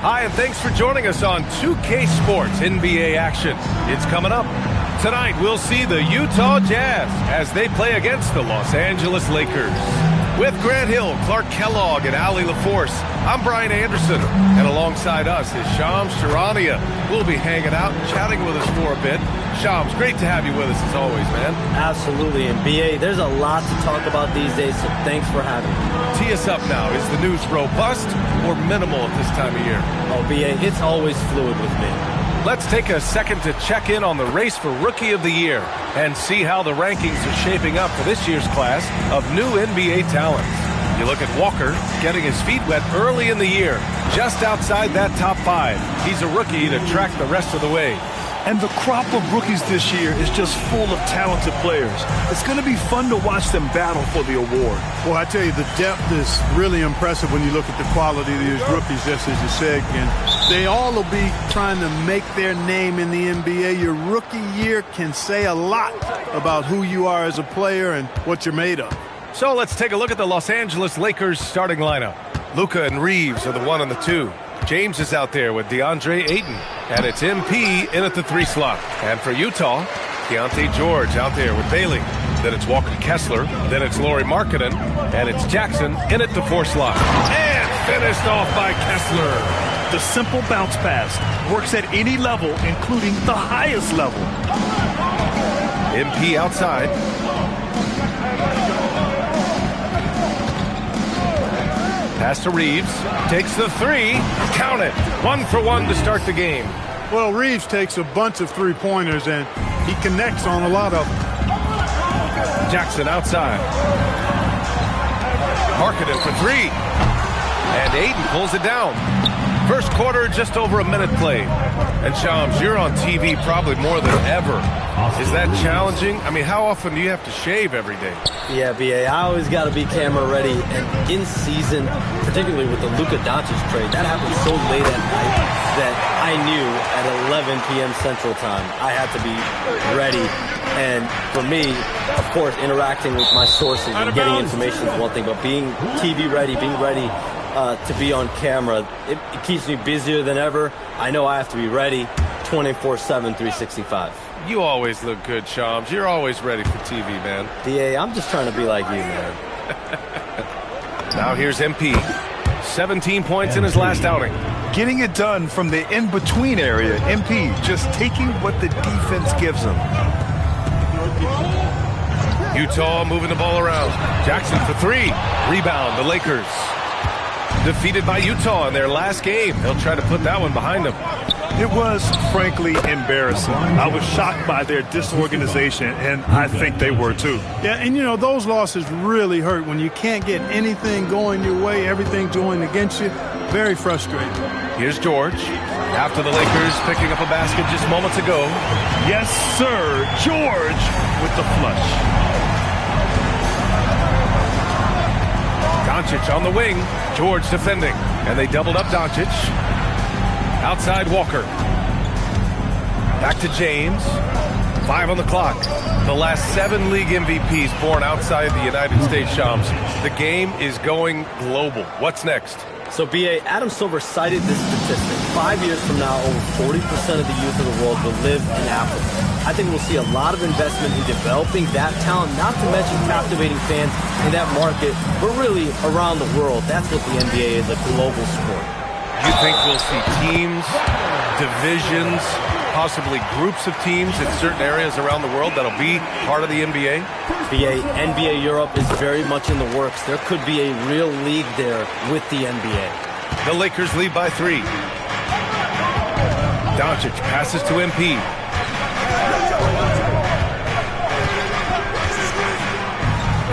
Hi, and thanks for joining us on 2K Sports NBA action. It's coming up. Tonight, we'll see the Utah Jazz as they play against the Los Angeles Lakers. With Grant Hill, Clark Kellogg, and Allie LaForce, I'm Brian Anderson, and alongside us is Shams Charania. We'll be hanging out and chatting with us for a bit. Shams, great to have you with us as always, man. Absolutely, and BA, there's a lot to talk about these days, so thanks for having me. Tee us up now. Is the news robust or minimal at this time of year? Oh, BA, it's always fluid with me. Let's take a second to check in on the race for Rookie of the Year and see how the rankings are shaping up for this year's class of new NBA talent. You look at Walker getting his feet wet early in the year, just outside that top 5. He's a rookie to track the rest of the way. And the crop of rookies this year is just full of talented players. It's going to be fun to watch them battle for the award. Well, I tell you, the depth is really impressive when you look at the quality of these rookies, just as you said, and they all will be trying to make their name in the NBA. Your rookie year can say a lot about who you are as a player and what you're made of. So let's take a look at the Los Angeles Lakers starting lineup. Luka and Reeves are the 1 and the 2. James is out there with DeAndre Ayton, and it's MP in at the 3 slot. And for Utah, Keontae George out there with Bailey. Then it's Walker Kessler. Then it's Lauri Markkanen, and it's Jackson in at the 4 slot. And finished off by Kessler. The simple bounce pass works at any level, including the highest level. MP outside. Pass to Reeves, takes the 3, count it, 1 for 1 to start the game. Well, Reeves takes a bunch of three-pointers, and he connects on a lot of them. Jackson outside. Markkanen for 3. And Ayton pulls it down. First quarter, just over a minute played. And Shams, you're on TV probably more than ever. Is that challenging? I mean, how often do you have to shave every day? Yeah, BA, I always got to be camera ready. And in season, particularly with the Luka Doncic trade, that happened so late at night that I knew at 11 p.m. Central Time I had to be ready. And for me, of course, interacting with my sources and getting information is one thing, but being TV ready, being ready to be on camera, it keeps me busier than ever. I know I have to be ready 24/7, 365. You always look good, Shams. You're always ready for TV, man. DA, I'm just trying to be like you, man. Now here's MP. 17 points in his last outing. Getting it done from the in-between area. MP just taking what the defense gives him. Utah moving the ball around. Jackson for 3. Rebound, the Lakers. Defeated by Utah in their last game. They'll try to put that one behind them. It was, frankly, embarrassing. I was shocked by their disorganization, and I think they were too. Yeah, and you know, those losses really hurt when you can't get anything going your way, everything's going against you. Very frustrating. Here's George. After the Lakers picking up a basket just moments ago. Yes, sir. George with the flush. Doncic on the wing. George defending. And they doubled up Doncic. Outside Walker. Back to James. 5 on the clock. The last 7 league MVPs born outside the United States, Shams. The game is going global. What's next? So, BA, Adam Silver cited this statistic. 5 years from now, over 40% of the youth of the world will live in Africa. I think we'll see a lot of investment in developing that talent, not to mention captivating fans in that market, but really around the world. That's what the NBA is, a global sport. Do you think we'll see teams, divisions, possibly groups of teams in certain areas around the world that'll be part of the NBA? NBA Europe is very much in the works. There could be a real league there with the NBA. The Lakers lead by 3. Doncic passes to MP.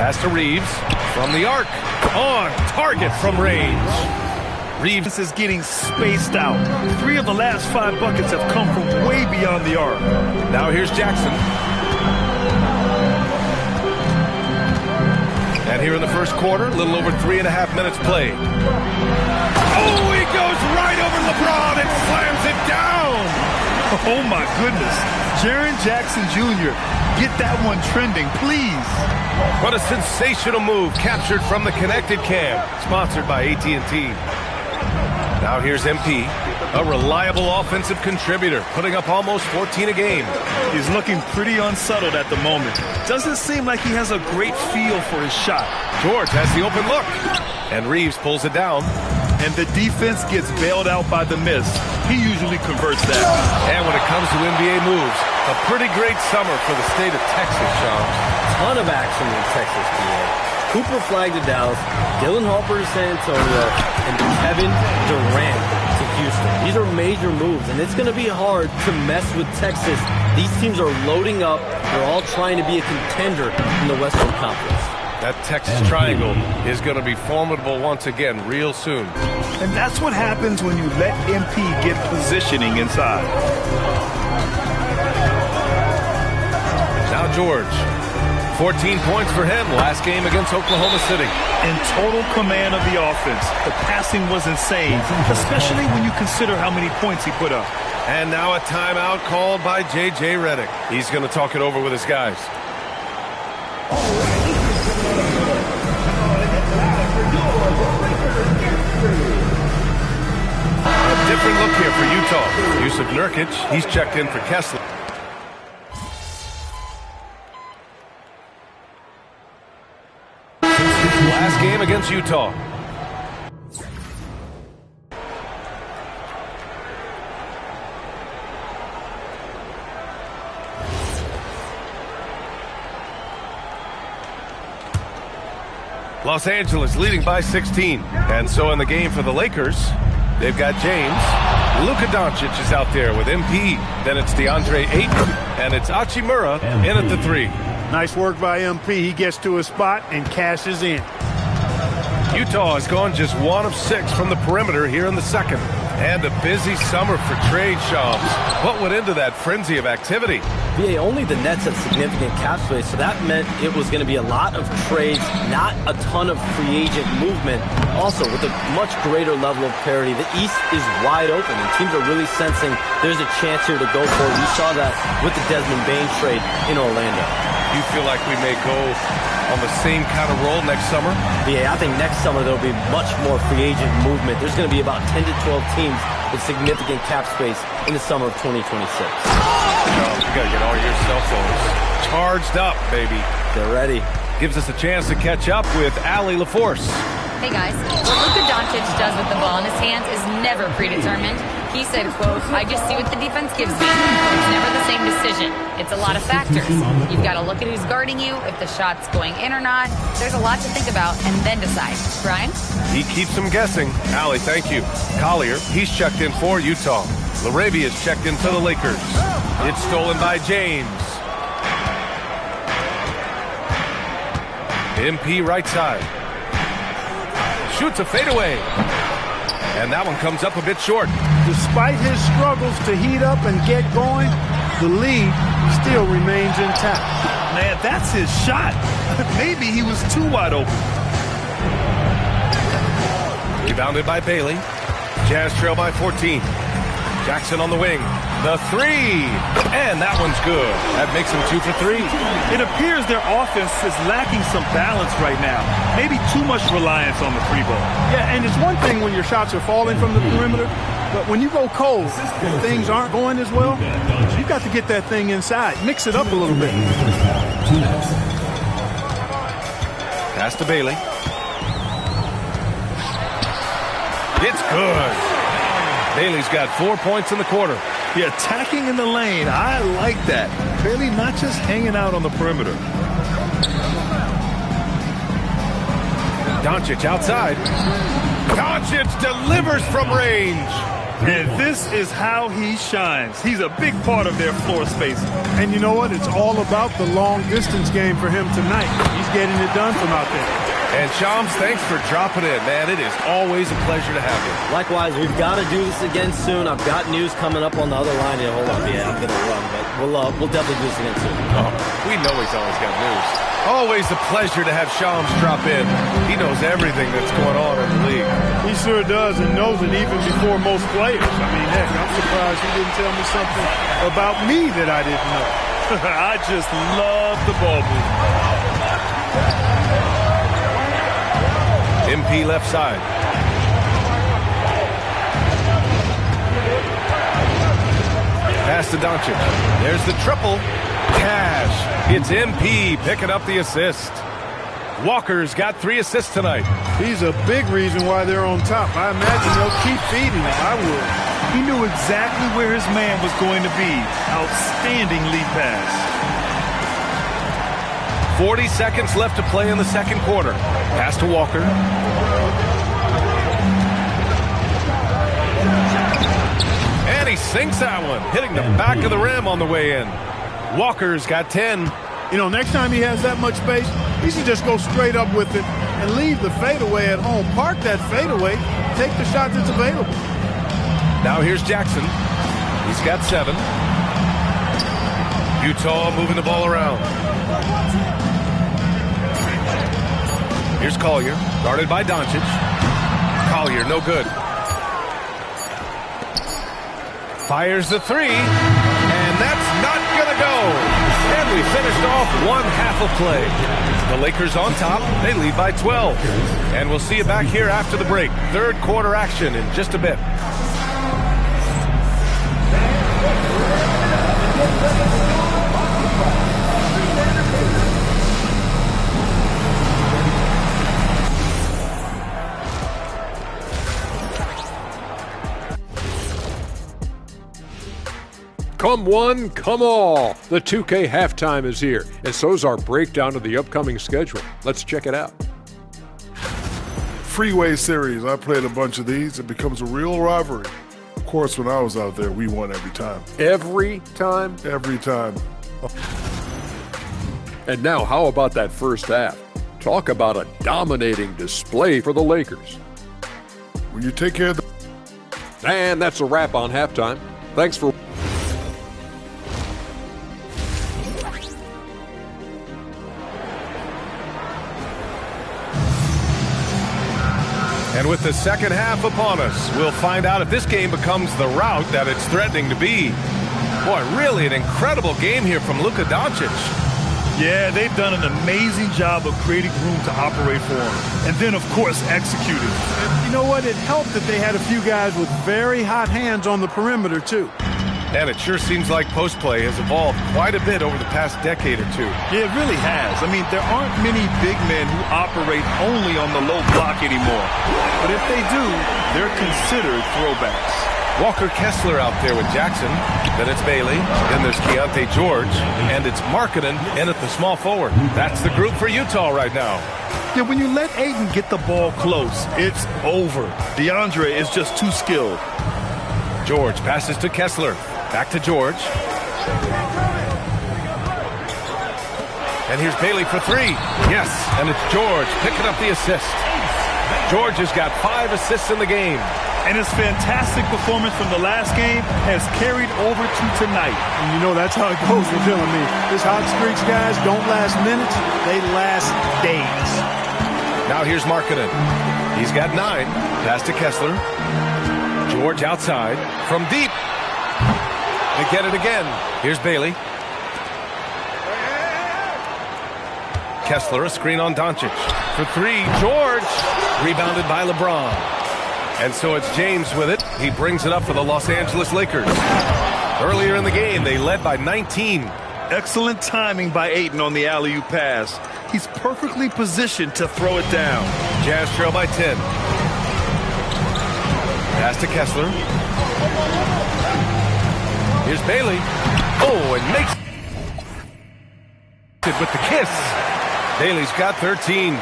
Pass to Reeves from the arc. On target from range. Reeves is getting spaced out. 3 of the last 5 buckets have come from way beyond the arc. Now here's Jackson. And here in the first quarter, a little over 3.5 minutes played. Oh, he goes right over LeBron and slams it down. Oh, my goodness. Jaren Jackson Jr., get that one trending, please. What a sensational move captured from the connected cam, sponsored by AT&T. Now here's MP, a reliable offensive contributor, putting up almost 14 a game. He's looking pretty unsettled at the moment. Doesn't seem like he has a great feel for his shot. George has the open look, and Reeves pulls it down. And the defense gets bailed out by the miss. He usually converts that. And when it comes to NBA moves, a pretty great summer for the state of Texas, Sean. Ton of action in Texas, PA. Cooper Flag to Dallas, Dylan Harper to San Antonio, and Kevin Durant to Houston. These are major moves, and it's going to be hard to mess with Texas. These teams are loading up. They're all trying to be a contender in the Western Conference. That Texas Triangle is going to be formidable once again real soon. And that's what happens when you let MP get positioning inside. Now George. 14 points for him last game against Oklahoma City. In total command of the offense. The passing was insane, especially when you consider how many points he put up. And now a timeout called by J.J. Redick. He's going to talk it over with his guys. A different look here for Utah. Yusuf Nurkic, he's checked in for Kessler. Last game against Utah. Los Angeles leading by 16. And so in the game for the Lakers, they've got James. Luka Doncic is out there with MP. Then it's DeAndre Ayton. And it's Hachimura in at the 3. Nice work by MP. He gets to his spot and cashes in. Utah has gone just 1 of 6 from the perimeter here in the second. And a busy summer for trade shops. What went into that frenzy of activity? VA, only the Nets had significant cap space, so that meant it was going to be a lot of trades, not a ton of free agent movement. Also, with a much greater level of parity, the East is wide open, and teams are really sensing there's a chance here to go for it. We saw that with the Desmond Bane trade in Orlando. You feel like we may go on the same kind of roll next summer? Yeah, I think next summer there'll be much more free agent movement. There's going to be about 10 to 12 teams with significant cap space in the summer of 2026. You got to get all your cell phones charged up, baby. They're ready. Gives us a chance to catch up with Allie LaForce. Hey guys, what Luka Doncic does with the ball in his hands is never predetermined. He said, quote, I just see what the defense gives me. It's never the same decision. It's a lot of factors. You've got to look at who's guarding you, if the shot's going in or not. There's a lot to think about and then decide. Brian? He keeps them guessing. Allie, thank you. Collier, he's checked in for Utah. Larabia's checked in for the Lakers. It's stolen by James. MP right side. Shoots a fadeaway. And that one comes up a bit short. Despite his struggles to heat up and get going, the lead still remains intact. Man, that's his shot. Maybe he was too wide open. Rebounded by Bailey. Jazz trail by 14. Jackson on the wing. The 3. And that one's good. That makes him 2 for 3. It appears their offense is lacking some balance right now. Maybe too much reliance on the free ball. Yeah, and it's one thing when your shots are falling from the perimeter, but when you go cold and things aren't going as well, you've got to get that thing inside. Mix it up a little bit. Pass to Bailey. It's good. Bailey's got 4 points in the quarter. Yeah, attacking in the lane. I like that. Bailey not just hanging out on the perimeter. Doncic outside. Doncic delivers from range. And this is how he shines. He's a big part of their floor space. And you know what? It's all about the long-distance game for him tonight. He's getting it done from out there. And Shams, thanks for dropping in, man. It is always a pleasure to have you. Likewise, we've got to do this again soon. I've got news coming up on the other line. Yeah, hold on. Yeah, I'm going to run, but we'll definitely do this again soon. Oh, we know he's always got news. Always a pleasure to have Shams drop in. He knows everything that's going on in the league. He sure does, and knows it even before most players. I mean, heck, I'm surprised he didn't tell me something about me that I didn't know. I just love the ball movement. MP left side. Pass to Doncic. There's the triple. Cash. It's MP picking up the assist. Walker's got 3 assists tonight. He's a big reason why they're on top. I imagine they'll keep feeding him. I would. He knew exactly where his man was going to be. Outstanding lead pass. 40 seconds left to play in the second quarter. Pass to Walker. And he sinks that one, hitting the back of the rim on the way in. Walker's got 10. You know, next time he has that much space, he should just go straight up with it and leave the fadeaway at home. Park that fadeaway, take the shot that's available. Now here's Jackson. He's got 7. Utah moving the ball around. Here's Collier, guarded by Doncic. Collier, no good. Fires the 3, and that's not going to go. And we finished off one half of play. The Lakers on top. They lead by 12. And we'll see you back here after the break. Third quarter action in just a bit. Come one, come all. The 2K halftime is here, and so's our breakdown of the upcoming schedule. Let's check it out. Freeway series. I played a bunch of these. It becomes a real rivalry. Of course, when I was out there, we won every time. Every time? Every time. And now, how about that first half? Talk about a dominating display for the Lakers. When you take care of the... And that's a wrap on halftime. Thanks for... And with the second half upon us, we'll find out if this game becomes the rout that it's threatening to be. Boy, really an incredible game here from Luka Doncic. Yeah, they've done an amazing job of creating room to operate for him. And then, of course, executing. You know what? It helped that they had a few guys with very hot hands on the perimeter, too. And it sure seems like post play has evolved quite a bit over the past decade or two. Yeah, it really has. I mean, there aren't many big men who operate only on the low block anymore. But if they do, they're considered throwbacks. Walker Kessler out there with Jackson. Then it's Bailey. Then there's Keontae George. And it's Markkanen in at the small forward. That's the group for Utah right now. Yeah, when you let Ayton get the ball close, it's over. DeAndre is just too skilled. George passes to Kessler. Back to George. And here's Bailey for 3. Yes, and it's George picking up the assist. George has got 5 assists in the game. And his fantastic performance from the last game has carried over to tonight. And you know that's how it goes with him and me. His hot streaks, guys, don't last minutes. They last days. Now here's Markkanen. He's got 9. Pass to Kessler. George outside. From deep. They get it again. Here's Bailey. Kessler, a screen on Doncic. For 3, George. Rebounded by LeBron. And so it's James with it. He brings it up for the Los Angeles Lakers. Earlier in the game, they led by 19. Excellent timing by Ayton on the alley-oop pass. He's perfectly positioned to throw it down. Jazz trail by 10. Pass to Kessler. Here's Bailey. Oh, and makes it with the kiss. Bailey's got 13.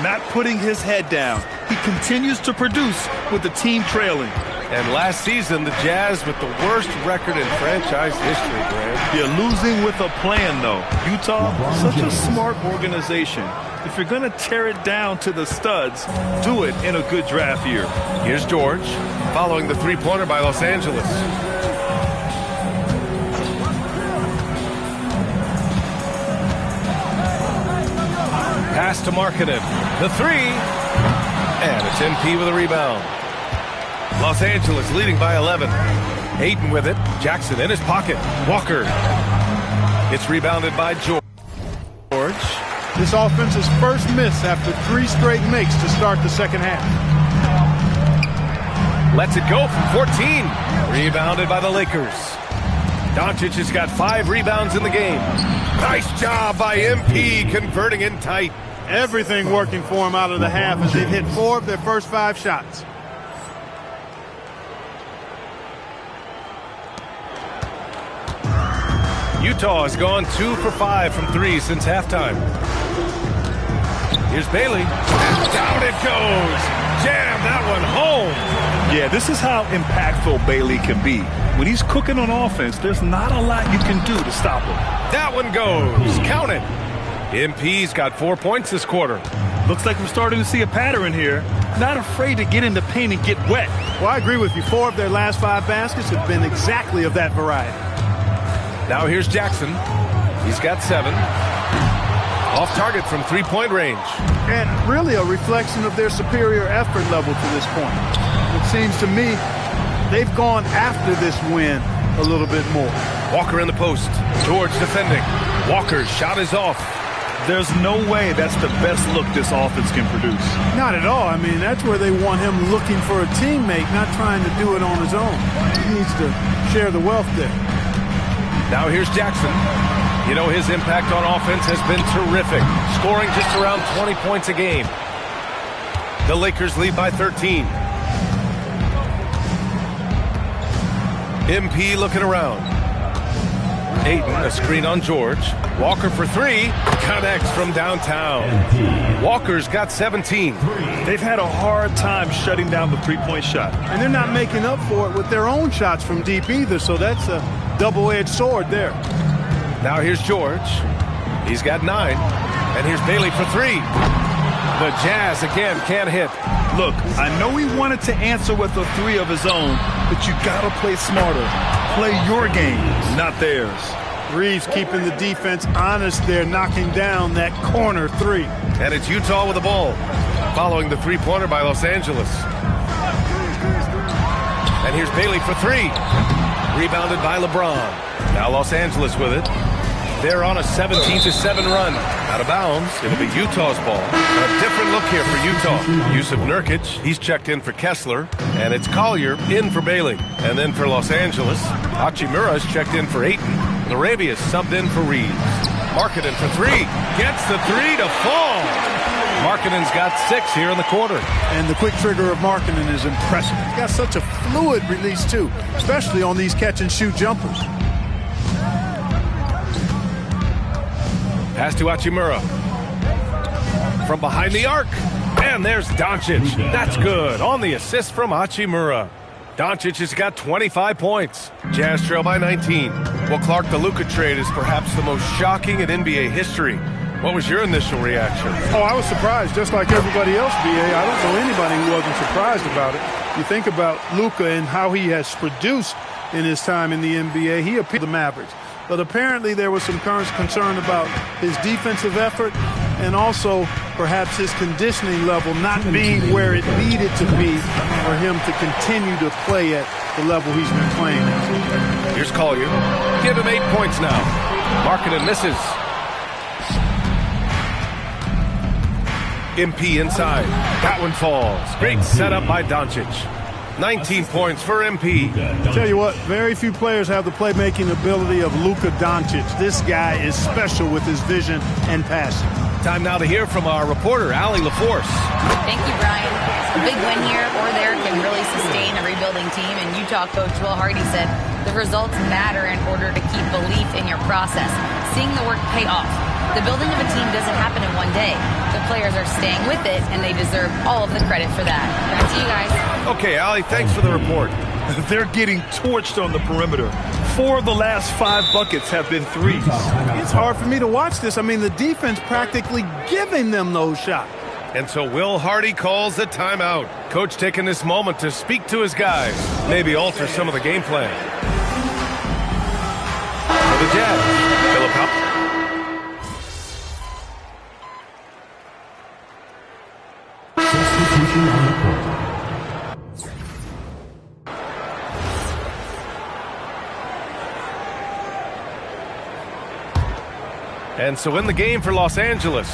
Not putting his head down. He continues to produce with the team trailing. And last season, the Jazz with the worst record in franchise history, Graham. You're losing with a plan, though. Utah, such a smart organization. If you're going to tear it down to the studs, do it in a good draft year. Here's George, following the three-pointer by Los Angeles. Pass to Markkanen. The three. And it's MP with a rebound. Los Angeles leading by 11. Ayton with it. Jackson in his pocket. Walker. It's rebounded by George. This offense's first miss after 3 straight makes to start the second half. Lets it go from 14. Rebounded by the Lakers. Doncic has got 5 rebounds in the game. Nice job by MP converting in tight. Everything working for him out of the half as they've hit 4 of their first 5 shots. Utah has gone 2 for 5 from 3 since halftime. Here's Bailey. And down it goes. Jam that one home. Yeah, this is how impactful Bailey can be. When he's cooking on offense, there's not a lot you can do to stop him. That one goes. Count it. MP's got 4 points this quarter. Looks like we're starting to see a pattern here. Not afraid to get in the paint and get wet. Well, I agree with you. 4 of their last 5 baskets have been exactly of that variety. Now here's Jackson. He's got 7. Off target from 3-point range. And really a reflection of their superior effort level to this point. It seems to me they've gone after this win a little bit more. Walker in the post. George defending. Walker's shot is off. There's no way that's the best look this offense can produce. Not at all. I mean, that's where they want him looking for a teammate, not trying to do it on his own. He needs to share the wealth there. Now here's Jackson. You know, his impact on offense has been terrific, scoring just around 20 points a game. The Lakers lead by 13. MP looking around. Ayton, a screen on George. Walker for 3. Connects from downtown. Walker's got 17. They've had a hard time shutting down the three-point shot. And they're not making up for it with their own shots from deep either, so that's a double-edged sword there. Now here's George. He's got 9. And here's Bailey for 3. The Jazz again can't hit. Look, I know he wanted to answer with a 3 of his own, but you gotta play smarter. Play your game, not theirs. Reeves keeping the defense honest there, knocking down that corner 3. And it's Utah with the ball, following the three-pointer by Los Angeles. And here's Bailey for 3. Rebounded by LeBron. Now Los Angeles with it. They're on a 17-7 run. Out of bounds. It'll be Utah's ball. A different look here for Utah. Yusuf Nurkic, he's checked in for Kessler. And it's Collier in for Bailey. And then for Los Angeles, Hachimura's checked in for Ayton. Larabia's subbed in for Reeves. Markkanen for 3. Gets the 3 to fall. Markkanen's got 6 here in the quarter. And the quick trigger of Markkanen is impressive. He's got such a fluid release, too, especially on these catch-and-shoot jumpers. Pass to Hachimura. From behind the arc. And there's Doncic. That's good. On the assist from Hachimura. Doncic has got 25 points. Jazz trail by 19. Well, Clark, the Luka trade is perhaps the most shocking in NBA history. What was your initial reaction? Oh, I was surprised, just like everybody else, B.A. I don't know anybody who wasn't surprised about it. You think about Luka and how he has produced in his time in the NBA. He appealed to the Mavericks. But apparently there was some concern about his defensive effort and also perhaps his conditioning level not being where it needed to be for him to continue to play at the level he's been playing at. Here's Collier. Give him 8 points now. Markkanen misses. MP inside. That one falls. Great setup by Doncic. 19 points for MP. Tell you what, very few players have the playmaking ability of Luka Doncic. This guy is special with his vision and passing. Time now to hear from our reporter, Allie LaForce. Thank you, Brian. A big win here or there can really sustain a rebuilding team, and Utah coach Will Hardy said The results matter in order to keep belief in your process, seeing the work pay off. The building of a team doesn't happen in one day. The players are staying with it, and they deserve all of the credit for that. Back to you guys. Okay, Allie, thanks for the report. They're getting torched on the perimeter. 4 of the last 5 buckets have been threes. It's hard for me to watch this. I mean, the defense practically giving them those shots. And so Will Hardy calls the timeout. Coach taking this moment to speak to his guys, maybe alter some of the game plan. For the Jazz, Philip Hop. And so in the game for Los Angeles,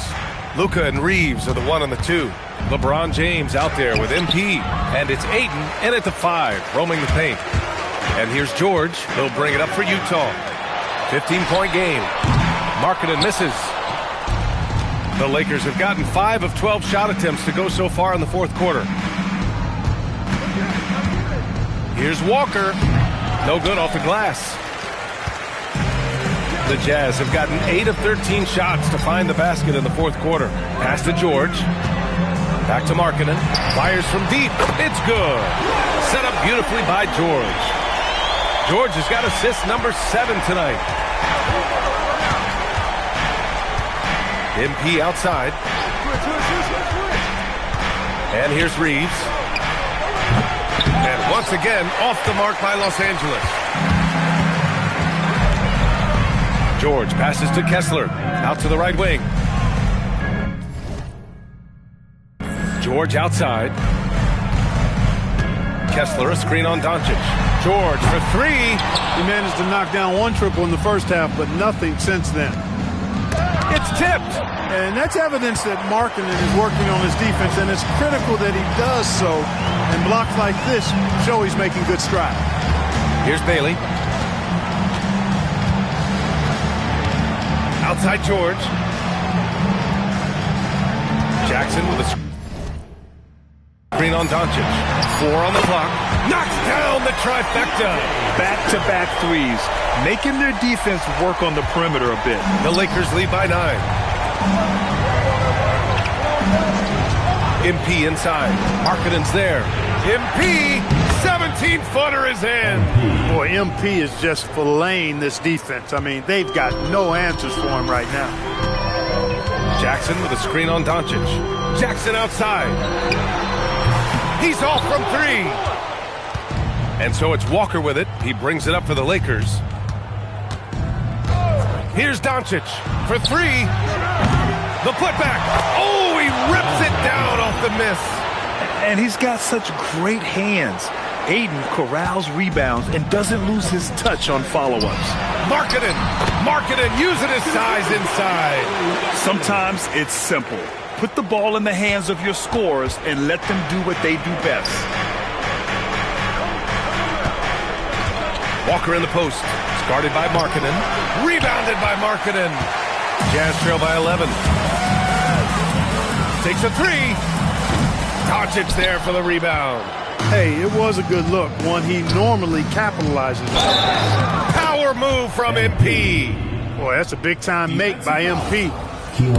Luka and Reeves are the 1 and the 2. LeBron James out there with MP. And it's Ayton in at the 5, roaming the paint. And here's George. He'll bring it up for Utah. 15-point game. Markkanen misses. The Lakers have gotten 5 of 12 shot attempts to go so far in the fourth quarter. Here's Walker. No good off the glass. The Jazz have gotten 8 of 13 shots to find the basket in the fourth quarter. Pass to George. Back to Markkanen. Fires from deep. It's good. Set up beautifully by George. George has got assist number 7 tonight. MP outside. And here's Reeves. And once again, off the mark by Los Angeles. George passes to Kessler, out to the right wing. George outside. Kessler, a screen on Doncic. George for 3. He managed to knock down 1 triple in the first half, but nothing since then. It's tipped. And that's evidence that Markkanen is working on his defense, and it's critical that he does so. And blocks like this show he's making good strides. Here's Bailey. Outside George. Jackson with a screen on Doncic. 4 on the clock. Knocks down the trifecta. Back-to-back threes, making their defense work on the perimeter a bit. The Lakers lead by 9. MP inside. Markkanen's there. MP, 17-footer is in. Boy, MP is just filleting this defense. I mean, they've got no answers for him right now. Jackson with a screen on Doncic. Jackson outside. He's off from 3. And so it's Walker with it. He brings it up for the Lakers. Here's Doncic for 3. The putback. Oh, he rips it down off the miss. And he's got such great hands. Aiden corrals rebounds and doesn't lose his touch on follow-ups. Markkanen using his size inside. Sometimes it's simple. Put the ball in the hands of your scorers and let them do what they do best. Walker in the post. It's guarded by Markkanen. Rebounded by Markkanen. Jazz trail by 11. Takes a 3. Doncic there for the rebound. Hey, it was a good look, one he normally capitalizes on. Power move from MP. Boy, that's a big-time make by MP.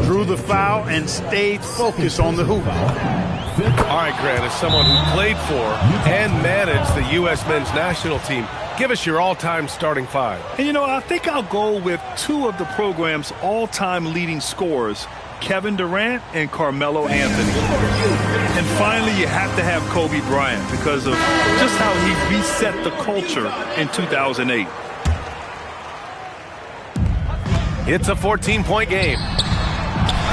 Drew the foul and stayed focused on the hoop. All right, Grant, as someone who played for and managed the U.S. men's national team, give us your all-time starting 5. And, you know, I think I'll go with 2 of the program's all-time leading scorers, Kevin Durant and Carmelo Anthony. And finally, you have to have Kobe Bryant because of just how he reset the culture in 2008. It's a 14-point game.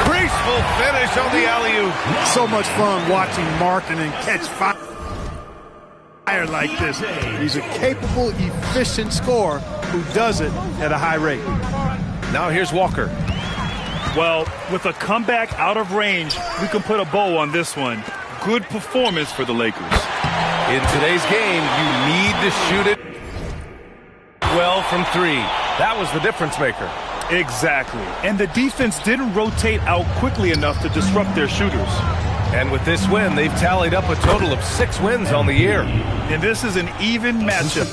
Graceful finish on the alley-oop. So much fun watching Markkanen catch fire like this. He's a capable, efficient scorer who does it at a high rate. Now here's Walker. Well, with a comeback out of range, we can put a bow on this one. Good performance for the Lakers. In today's game, you need to shoot it well from 3. That was the difference maker. Exactly. And the defense didn't rotate out quickly enough to disrupt their shooters. And with this win, they've tallied up a total of 6 wins on the year. And this is an even matchup.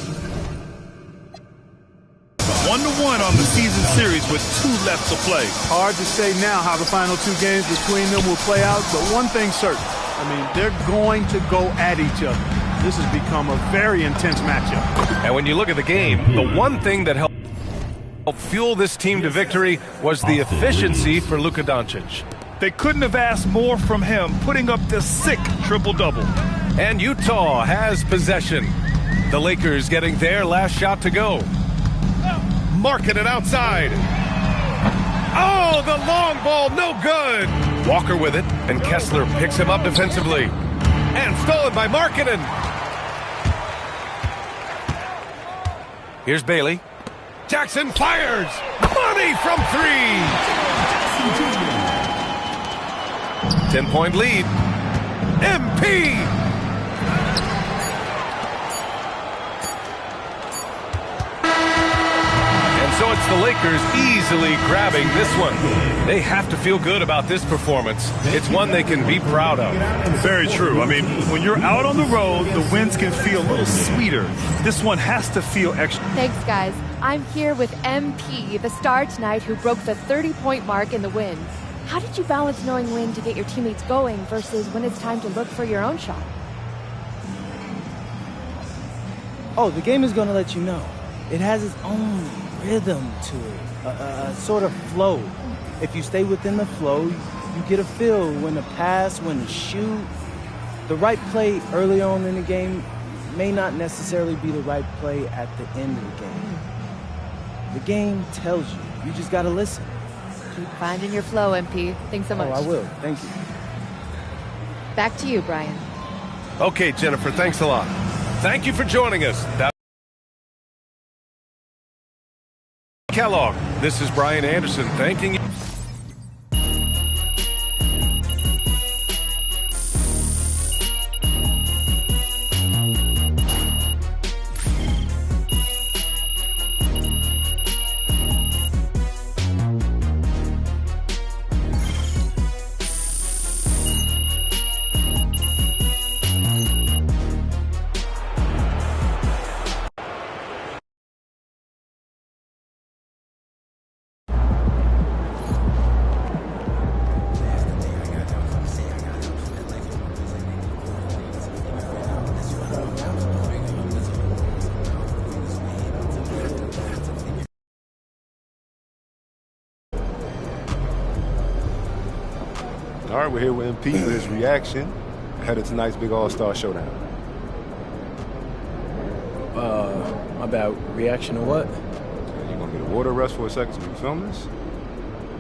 round the season series with 2 left to play. Hard to say now how the final 2 games between them will play out, but one thing's certain. I mean, they're going to go at each other. This has become a very intense matchup. And when you look at the game, the one thing that helped fuel this team to victory was the efficiency for Luka Doncic. They couldn't have asked more from him, putting up the sick triple-double. And Utah has possession. The Lakers getting their last shot to go. Marking it outside. Oh, the long ball, no good. Walker with it, and Kessler picks him up defensively. And stolen by Markkanen. Here's Bailey. Jackson fires. Money from 3. 10-point lead. MP. So it's the Lakers easily grabbing this one. They have to feel good about this performance. It's one they can be proud of. Very true. I mean, when you're out on the road, the wins can feel a little sweeter. This one has to feel extra. Thanks, guys. I'm here with MP, the star tonight who broke the 30-point mark in the win. How did you balance knowing when to get your teammates going versus when it's time to look for your own shot? Oh, the game is going to let you know. It has its own rhythm to it, a sort of flow. If you stay within the flow, you get a feel when to pass, when to shoot. The right play early on in the game may not necessarily be the right play at the end of the game. The game tells you. You just got to listen. Keep finding your flow, MP. Thanks so much. Oh, I will. Thank you. Back to you, Brian. Okay, Jennifer, thanks a lot. Thank you for joining us. Kellogg, this is Brian Anderson thanking you. All right, we're here with MP for his reaction ahead of tonight's big All-Star Showdown. My bad. Reaction to what? You want me to water rest for a second so we can film this?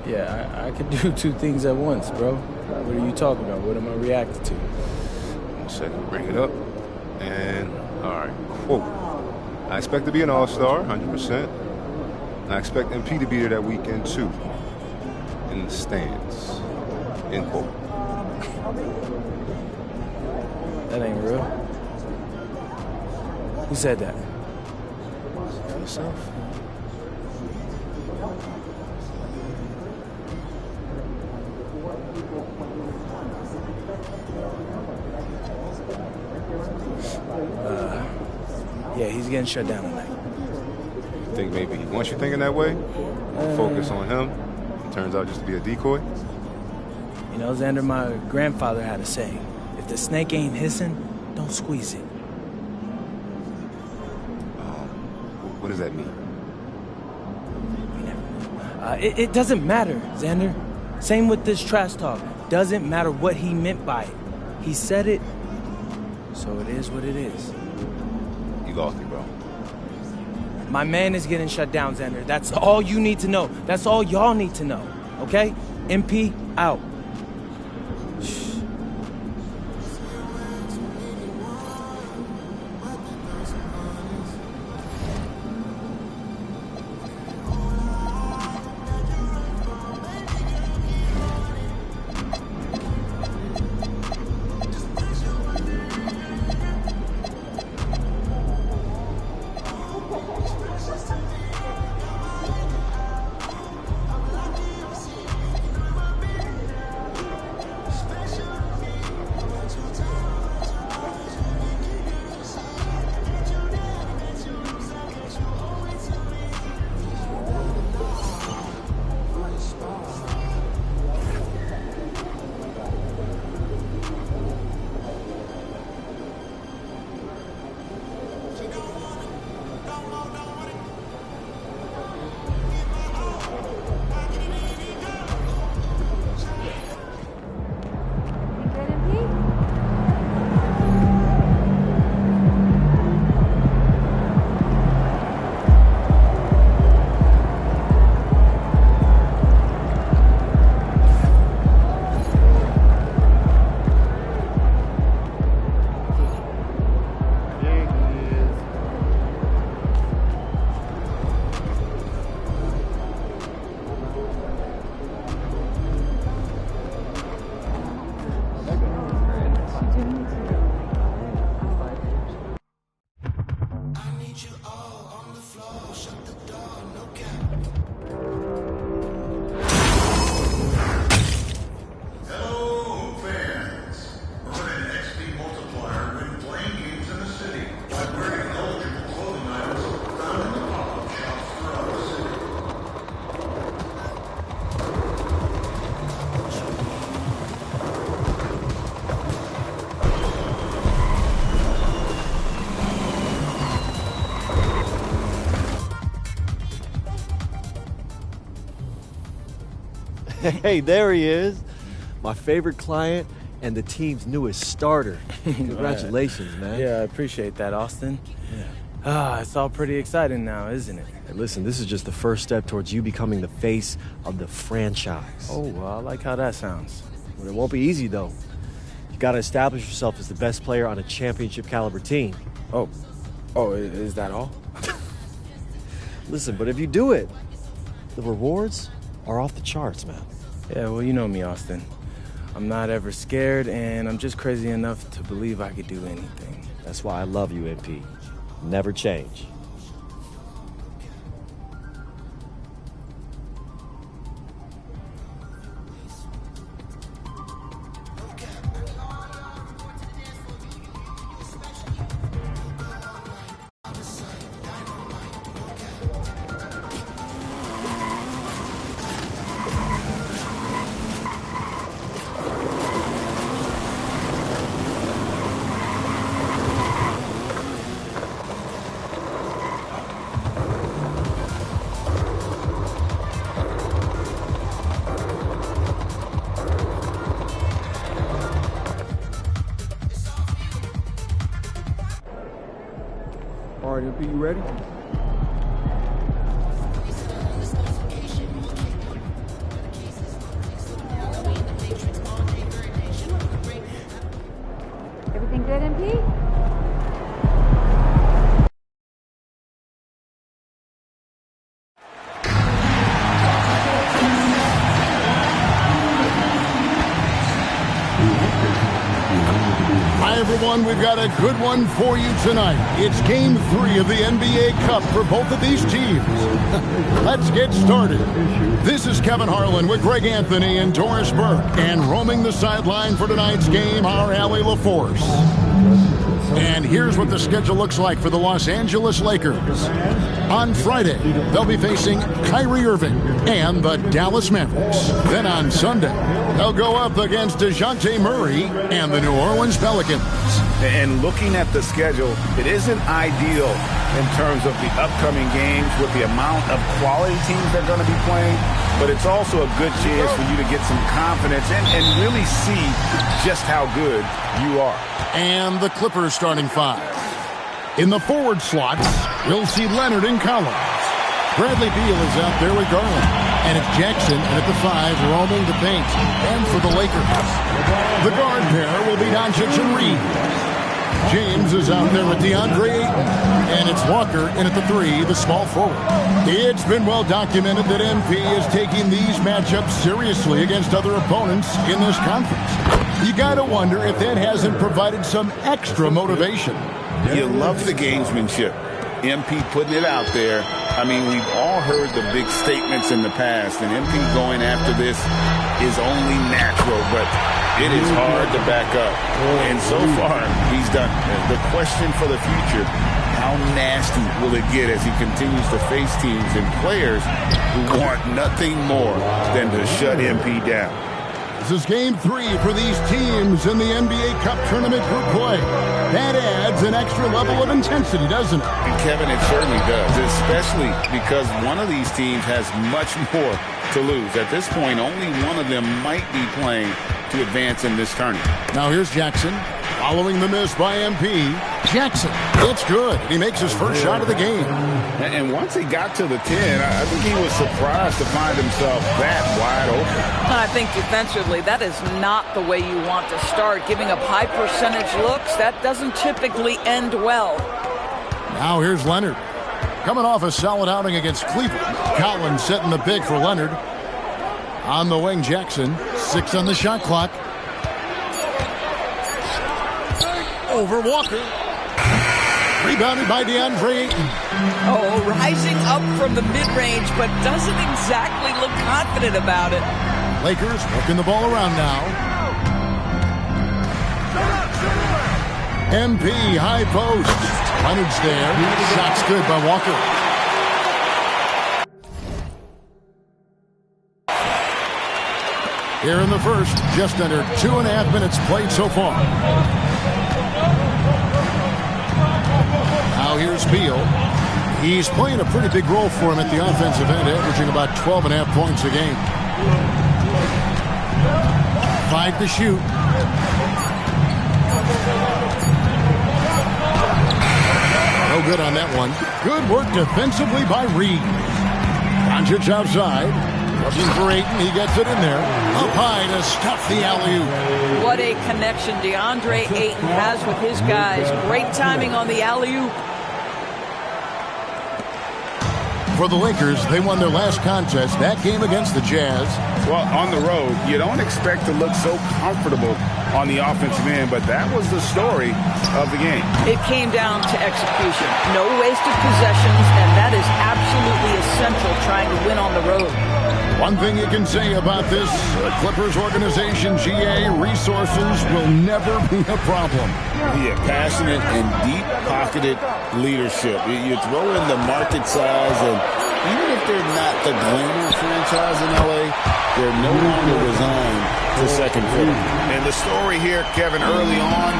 Yeah, I could do 2 things at once, bro. What are you talking about? What am I reacting to? 1 second, bring it up. And, all right, quote. I expect to be an All-Star, 100%. And I expect MP to be there that weekend, too. In the stands. End quote. That ain't real. Who said that? Yourself. Yeah, he's getting shut down tonight. You think maybe he wants you thinking that way? Focus on him. It turns out just to be a decoy. You know, Xander, my grandfather had a saying, if the snake ain't hissing, don't squeeze it. What does that mean? It doesn't matter, Xander. Same with this trash talk. Doesn't matter what he meant by it. He said it, so it is what it is. You lost me, bro. My man is getting shut down, Xander. That's all you need to know. That's all y'all need to know, okay? MP, out. Hey, there he is. My favorite client and the team's newest starter. Congratulations, man. Yeah, I appreciate that, Austin. Yeah. It's all pretty exciting now, isn't it? Hey, listen, this is just the first step towards you becoming the face of the franchise. Oh, well, I like how that sounds. But it won't be easy, though. You got to establish yourself as the best player on a championship-caliber team. Oh, is that all? Listen, but if you do it, the rewards are off the charts, man. Yeah, well, you know me, Austin. I'm not ever scared, and I'm just crazy enough to believe I could do anything. That's why I love you, MP. Never change. All right, MP, you ready? Everything good, MP? Hi, everyone. We've got a good one for you tonight. It's Game 3 of the NBA Cup for both of these teams. Let's get started. This is Kevin Harlan with Greg Anthony and Doris Burke. And roaming the sideline for tonight's game, our Allie LaForce. And here's what the schedule looks like for the Los Angeles Lakers. On Friday, they'll be facing Kyrie Irving and the Dallas Mavericks. Then on Sunday, they'll go up against DeJounte Murray and the New Orleans Pelicans. And looking at the schedule, it isn't ideal in terms of the upcoming games with the amount of quality teams they're going to be playing, but it's also a good chance for you to get some confidence and really see just how good you are. And the Clippers starting five. In the forward slots, you'll see Leonard and Collins. Bradley Beal is out there with Garland. And it's Jackson at the 5 roaming the paint. And for the Lakers, the guard pair will be Doncic and Reed. James is out there with DeAndre Ayton. And it's Walker in at the 3, the small forward. It's been well documented that MP is taking these matchups seriously against other opponents in this conference. You got to wonder if that hasn't provided some extra motivation. You love the gamesmanship. MP putting it out there. I mean, we've all heard the big statements in the past, and MP going after this is only natural, but it is hard to back up. And so far, he's done it. The question for the future, how nasty will it get as he continues to face teams and players who want nothing more than to shut MP down? This is Game 3 for these teams in the NBA Cup Tournament group play. That adds an extra level of intensity, doesn't it? And Kevin, it certainly does, especially because one of these teams has much more to lose. At this point, only one of them might be playing to advance in this tournament. Now here's Jackson, following the miss by MP. Jackson, it's good. He makes his first shot of the game. And once he got to the 10, I think he was surprised to find himself that wide open. I think defensively, that is not the way you want to start. Giving up high percentage looks, that doesn't typically end well. Now here's Leonard. Coming off a solid outing against Cleveland. Collins setting the pick for Leonard. On the wing, Jackson. 6 on the shot clock. Over Walker. Rebounded by DeAndre Ayton. Oh, rising up from the mid-range, but doesn't exactly look confident about it. Lakers working the ball around now. MP, high post. Leonard's there. Shot's good by Walker. Here in the first, just under 2.5 minutes played so far. Now here's Beal. He's playing a pretty big role for him at the offensive end, averaging about 12.5 points a game. 5 to shoot. No good on that one. Good work defensively by Reed. Doncic outside. Looking for Ayton. He gets it in there. Up high to stuff the alley-oop. What a connection DeAndre Ayton has with his guys. Great timing on the alley-oop. For the Lakers, they won their last contest, that game against the Jazz. Well, on the road, you don't expect to look so comfortable on the offensive end, but that was the story of the game. It came down to execution. No wasted possessions, and that is absolutely essential trying to win on the road. One thing you can say about this Clippers organization, GA, resources will never be a problem. Yeah, passionate and deep-pocketed leadership. You throw in the market size, and even if they're not the glamour franchise in LA, they're no longer resigned to second fiddle. And the story here, Kevin, early on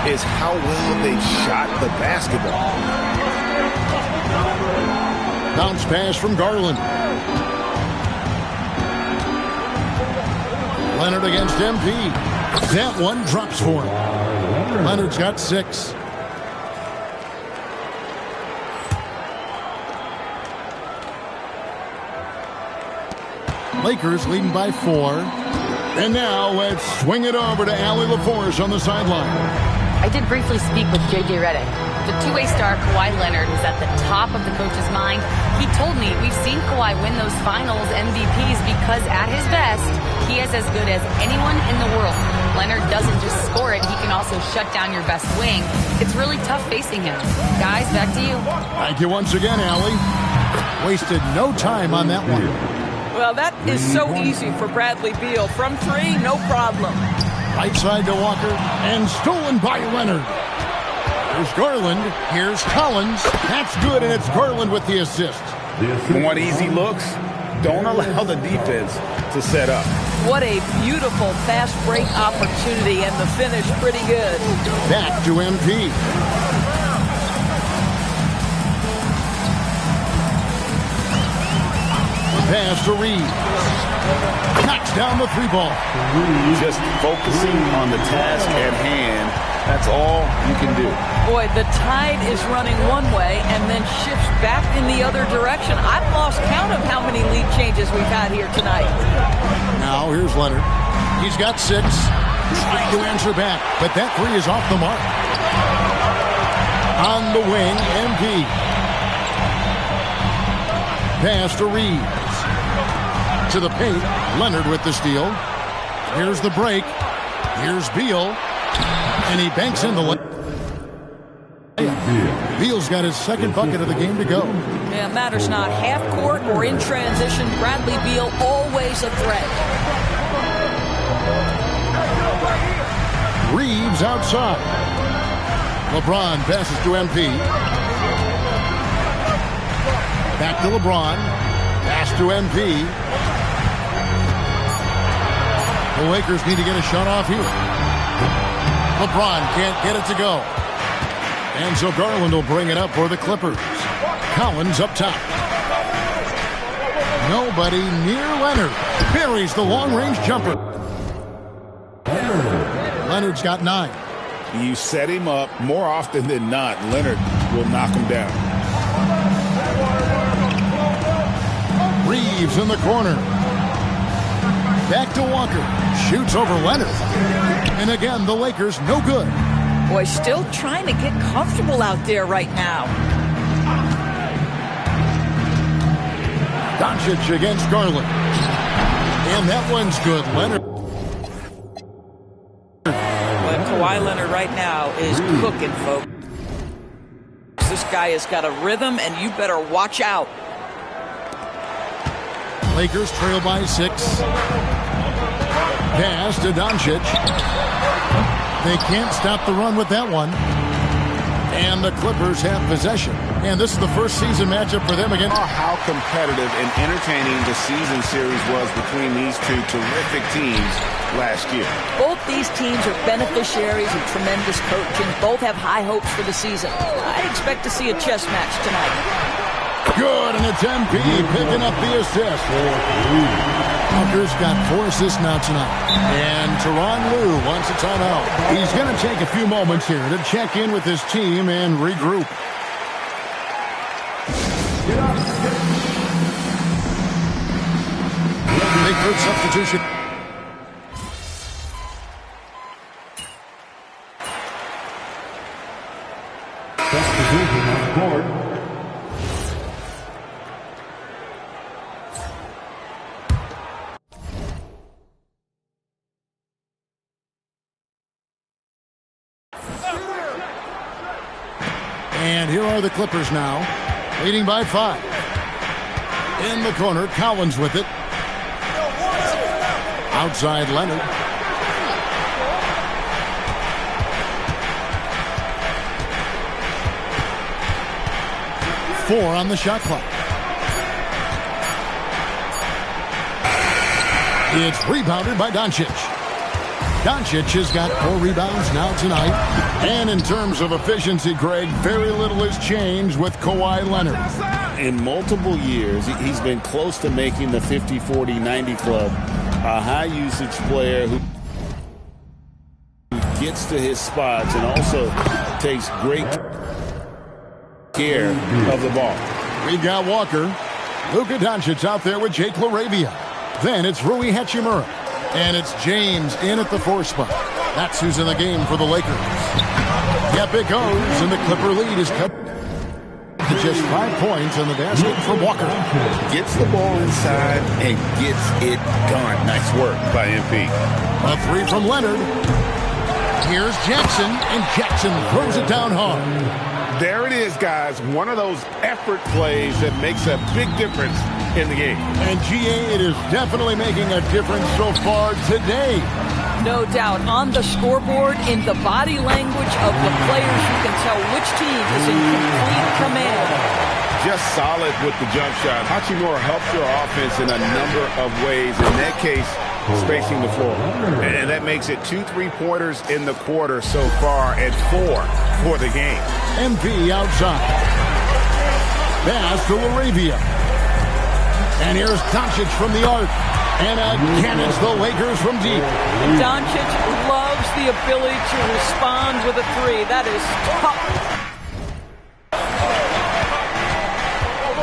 is how well they shot the basketball. Bounce pass from Garland. Leonard against MP. That one drops for him. Leonard's got 6. Lakers leading by 4. And now let's swing it over to Allie LaForce on the sideline. I did briefly speak with J.J. Redick. The two-way star Kawhi Leonard is at the top of the coach's mind. He told me we've seen Kawhi win those finals MVPs because at his best, he is as good as anyone in the world. Leonard doesn't just score it, he can also shut down your best wing. It's really tough facing him. Guys, back to you. Thank you once again, Allie. Wasted no time on that one. Well, that is so easy for Bradley Beal. From 3, no problem. Right side to Walker, and stolen by Leonard. Here's Garland. Here's Collins. That's good, and it's Garland with the assist. Want easy looks? Don't allow the defense to set up. What a beautiful fast break opportunity, and the finish pretty good. Back to MP. Pass to Reed. Knocks down the 3-ball. Just focusing on the task at hand. That's all you can do. Boy, the tide is running one way and then shifts back in the other direction. I've lost count of how many lead changes we've had here tonight. Now here's Leonard. He's got 6. Trying to answer back, but that 3 is off the mark. On the wing, MP. Pass to Reeves. To the paint, Leonard with the steal. Here's the break. Here's Beal. And he banks in the lane. Beal's got his second bucket of the game to go. Yeah, matters not. Half court or in transition, Bradley Beal always a threat. Reeves outside. LeBron passes to MP. Back to LeBron. Pass to MP. The Lakers need to get a shot off here. LeBron can't get it to go. And so Garland will bring it up for the Clippers. Collins up top. Nobody near Leonard. Buries the long-range jumper. Leonard's got 9. You set him up more often than not. Leonard will knock him down. Reeves in the corner. Back to Walker. Shoots over Leonard. And again, the Lakers no good. Boy, still trying to get comfortable out there right now. Doncic against Garland. And that one's good. Leonard. Well, Kawhi Leonard right now is cooking, folks. This guy has got a rhythm, and you better watch out. Lakers trail by 6. Pass to Doncic. They can't stop the run with that one. And the Clippers have possession. And this is the first season matchup for them again. How competitive and entertaining the season series was between these two terrific teams last year. Both these teams are beneficiaries of tremendous coaching. Both have high hopes for the season. I expect to see a chess match tonight. Good, and it's MP picking up the assist. Walker's got 4 assists now tonight. And Tei'Zhan Lue wants a timeout. He's going to take a few moments here to check in with his team and regroup. Big third substitution. Substitution on board. And here are the Clippers now, leading by 5. In the corner, Collins with it. Outside, Leonard. Four on the shot clock. It's rebounded by Doncic. Doncic has got 4 rebounds now tonight. And in terms of efficiency, Greg, very little has changed with Kawhi Leonard. In multiple years, he's been close to making the 50-40-90 club. A high-usage player who gets to his spots and also takes great care of the ball. We got Walker. Luka Doncic out there with Jake LaRavia. Then it's Rui Hachimura. And it's James in at the 4 spot. That's who's in the game for the Lakers. Yep, it goes, and the Clipper lead is cut to just 5 points on the basket from Walker. Gets the ball inside and gets it done. Nice work by MP. A 3 from Leonard. Here's Jackson, and Jackson throws it down hard. There it is, guys. One of those effort plays that makes a big difference in the game. And GA, it is definitely making a difference so far today. No doubt. On the scoreboard, in the body language of the players, you can tell which team is in complete command. Just solid with the jump shot. Hachimura helps your offense in a number of ways. In that case, spacing the floor. And that makes it 2 3-pointers in the quarter so far and 4 for the game. MP outside. Pass to LaRavia. And here's Doncic from the arc. And again, it's the Lakers from deep. Doncic loves the ability to respond with a 3. That is tough.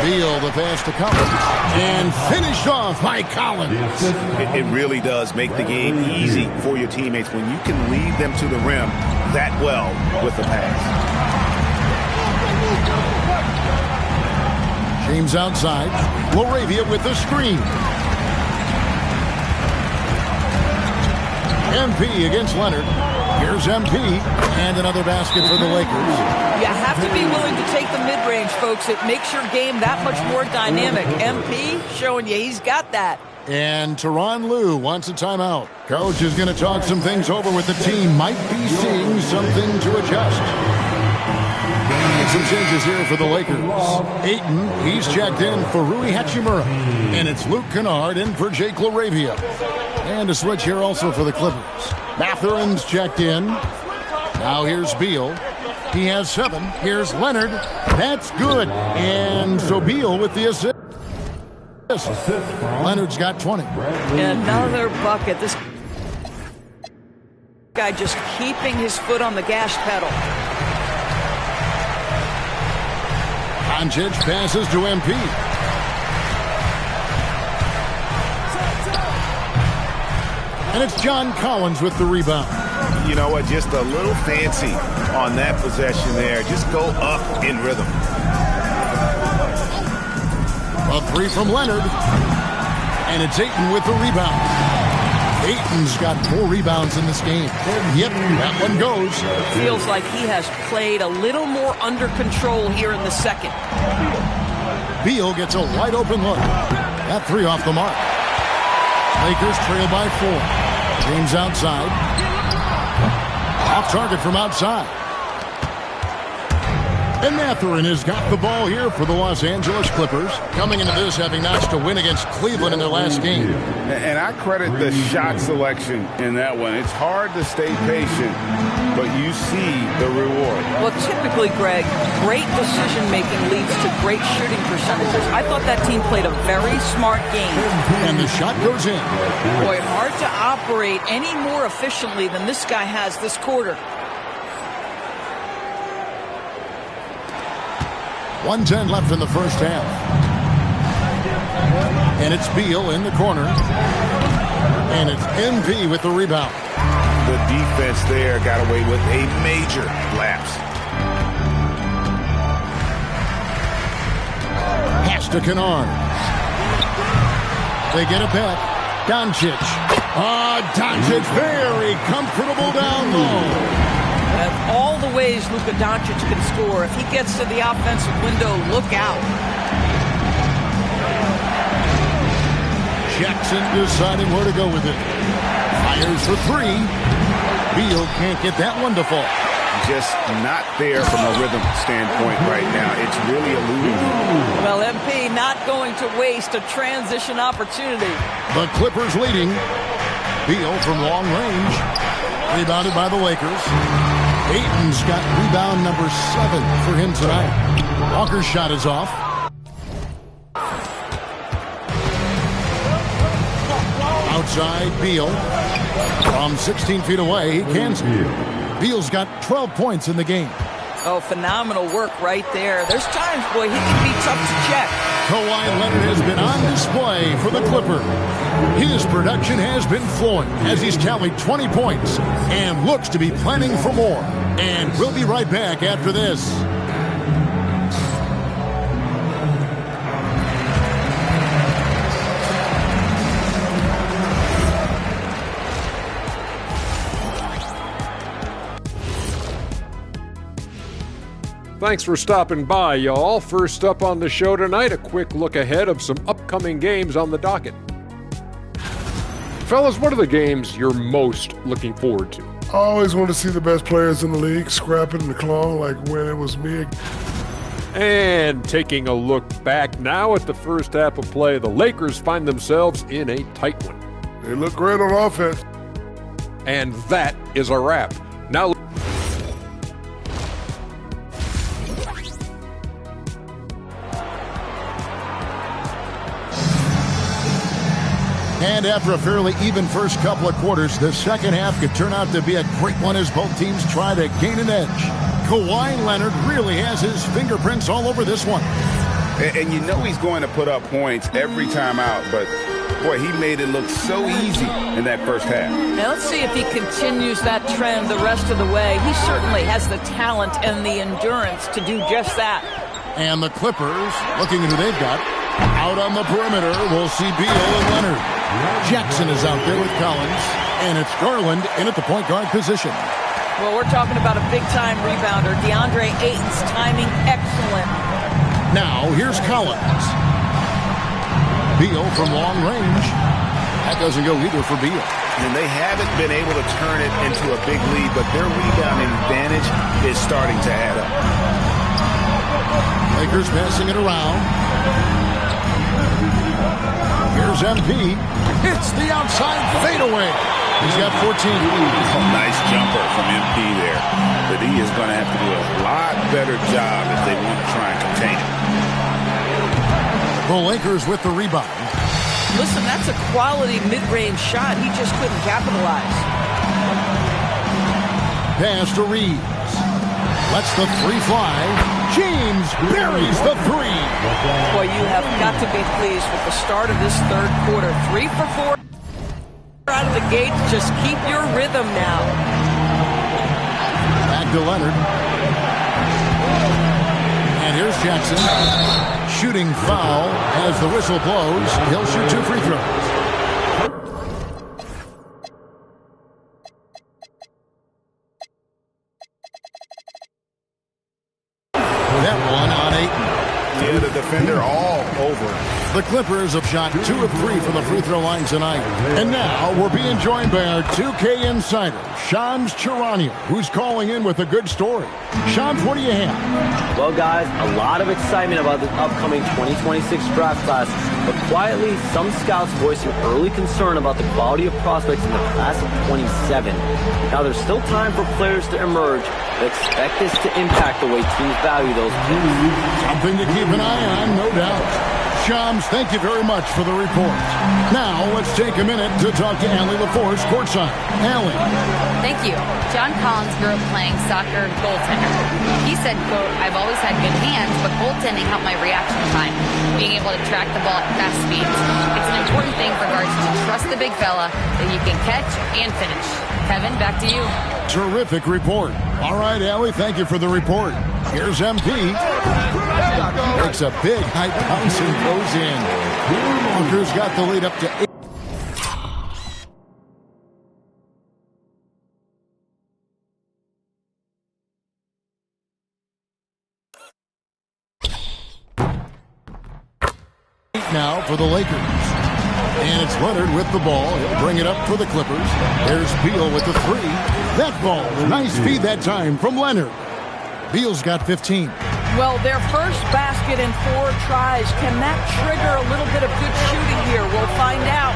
Beal, the pass to Collins. And finished off by Collins. It really does make the game easy for your teammates when you can lead them to the rim that well with the pass. James outside. LaRavia with the screen. MP against Leonard. Here's MP. And another basket for the Lakers. You have to be willing to take the mid-range, folks. It makes your game that much more dynamic. MP showing you he's got that. And Tei'Zhan Lue wants a timeout. Coach is going to talk some things over with the team. Might be seeing something to adjust. Some changes here for the Lakers. Ayton, he's checked in for Rui Hachimura. And it's Luke Kennard in for Jake LaRavia. And a switch here also for the Clippers. Mathurin's checked in. Now here's Beal. He has 7. Here's Leonard. That's good. And so Beal with the assist. Leonard's got 20. Another bucket. This guy just keeping his foot on the gas pedal. Doncic passes to MP. And it's John Collins with the rebound. You know what? Just a little fancy on that possession there. Just go up in rhythm. A 3 from Leonard. And it's Ayton with the rebound. Ayton's got 4 rebounds in this game. Yep, that one goes. Feels like he has played a little more under control here in the second. Beal gets a wide open look. That 3 off the mark. Lakers trail by 4. James outside. Off target from outside. And Mathurin has got the ball here for the Los Angeles Clippers, coming into this having notched a win against Cleveland in their last game. And I credit the shot selection in that one. It's hard to stay patient, but you see the reward. Well, typically, Greg, great decision-making leads to great shooting percentages. I thought that team played a very smart game. And the shot goes in. Boy, hard to operate any more efficiently than this guy has this quarter. 1:10 left in the first half. And it's Beal in the corner. And it's MP with the rebound. The defense there got away with a major lapse. Pass to Kennard. They get it back. Doncic. Doncic very comfortable down low. That's all the ways Luka Doncic can score. If he gets to the offensive window, look out. Jackson deciding where to go with it. Fires for three. Beal can't get that one to fall. Just not there from a rhythm standpoint right now. It's really eluding him. Well, MP not going to waste a transition opportunity. The Clippers leading. Beal from long range. Rebounded by the Lakers. Ayton's got rebound number 7 for him tonight. Walker's shot is off. Outside, Beal. From 16 feet away, he cans it. Beal's got 12 points in the game. Oh, phenomenal work right there. There's times, boy, he can be tough to check. Kawhi Leonard has been on display for the Clippers. His production has been flowing as he's tallied 20 points and looks to be planning for more. And we'll be right back after this. Thanks for stopping by, y'all. First up on the show tonight, a quick look ahead of some upcoming games on the docket. Fellas, what are the games you're most looking forward to? I always want to see the best players in the league scrapping and clawing like when it was me. And taking a look back now at the first half of play, the Lakers find themselves in a tight one. They look great on offense. And that is a wrap. Now, and after a fairly even first couple of quarters, the second half could turn out to be a great one as both teams try to gain an edge. Kawhi Leonard really has his fingerprints all over this one. And you know he's going to put up points every time out, but boy, he made it look so easy in that first half. Now let's see if he continues that trend the rest of the way. He certainly has the talent and the endurance to do just that. And the Clippers, looking at who they've got, out on the perimeter, we'll see Beal and Leonard. Jackson is out there with Collins, and it's Garland in at the point guard position. Well, we're talking about a big-time rebounder. DeAndre Ayton's timing excellent. Now, here's Collins. Beal from long range. That doesn't go either for Beal. And they haven't been able to turn it into a big lead, but their rebounding advantage is starting to add up. Lakers passing it around. Here's MP. Hits the outside fadeaway. He's got 14. Oh, nice jumper from MP there. But he is going to have to do a lot better job if they want to try and contain it. The Lakers with the rebound. Listen, that's a quality mid-range shot. He just couldn't capitalize. Pass to Reeves. Lets the three fly. James buries the three. Boy, you have got to be pleased with the start of this third quarter. 3 for 4 out of the gate. Just keep your rhythm now. Back to Leonard. And here's Jackson. Shooting foul as the whistle blows. He'll shoot 2 free throws. That one on Ayton. Yeah, the defender all over. The Clippers Clippers have shot 2 of 3 from the free throw line tonight. And now we're being joined by our 2K insider, Shams Charania, who's calling in with a good story. Shams, what do you have? Well, guys, a lot of excitement about the upcoming 2026 draft class, but quietly, some scouts voicing early concern about the quality of prospects in the class of 27. Now, there's still time for players to emerge, but expect this to impact the way teams value those picks. Something to keep an eye on, no doubt. Shams, thank you very much for the report. Now, let's take a minute to talk to Allie LaForce courtside. Allie. Thank you. John Collins grew up playing soccer goaltender. He said, quote, I've always had good hands, but goaltending helped my reaction time, being able to track the ball at fast speeds. It's an important thing for guards to trust the big fella that you can catch and finish. Kevin, back to you. Terrific report. All right, Allie, thank you for the report. Here's MP. Makes a big high bounce and goes in. Walker's got the lead up to 8. Now for the Lakers. And it's Leonard with the ball. He'll bring it up for the Clippers. There's Beal with the 3. That ball, nice feed that time from Leonard. Beal's got 15. Well, their first basket in 4 tries. Can that trigger a little bit of good shooting here? We'll find out.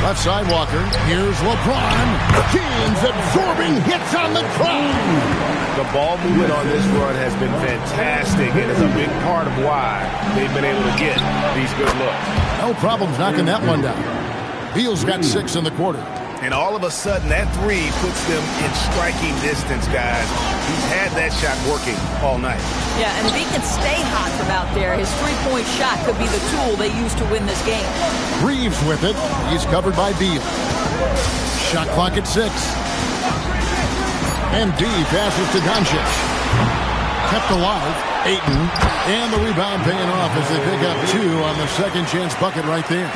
Left side Walker. Here's LeBron. James absorbing hits on the crowd. The ball movement on this run has been fantastic, and is a big part of why they've been able to get these good looks. No problems knocking that one down. Beal's got 6 in the quarter. And all of a sudden, that 3 puts them in striking distance, guys. He's had that shot working all night. Yeah, and if he can stay hot from out there, his three-point shot could be the tool they use to win this game. Reeves with it. He's covered by Beal. Shot clock at 6. And D passes to Doncic. Kept alive. Ayton. And the rebound paying off as they pick up 2 on the second chance bucket right there.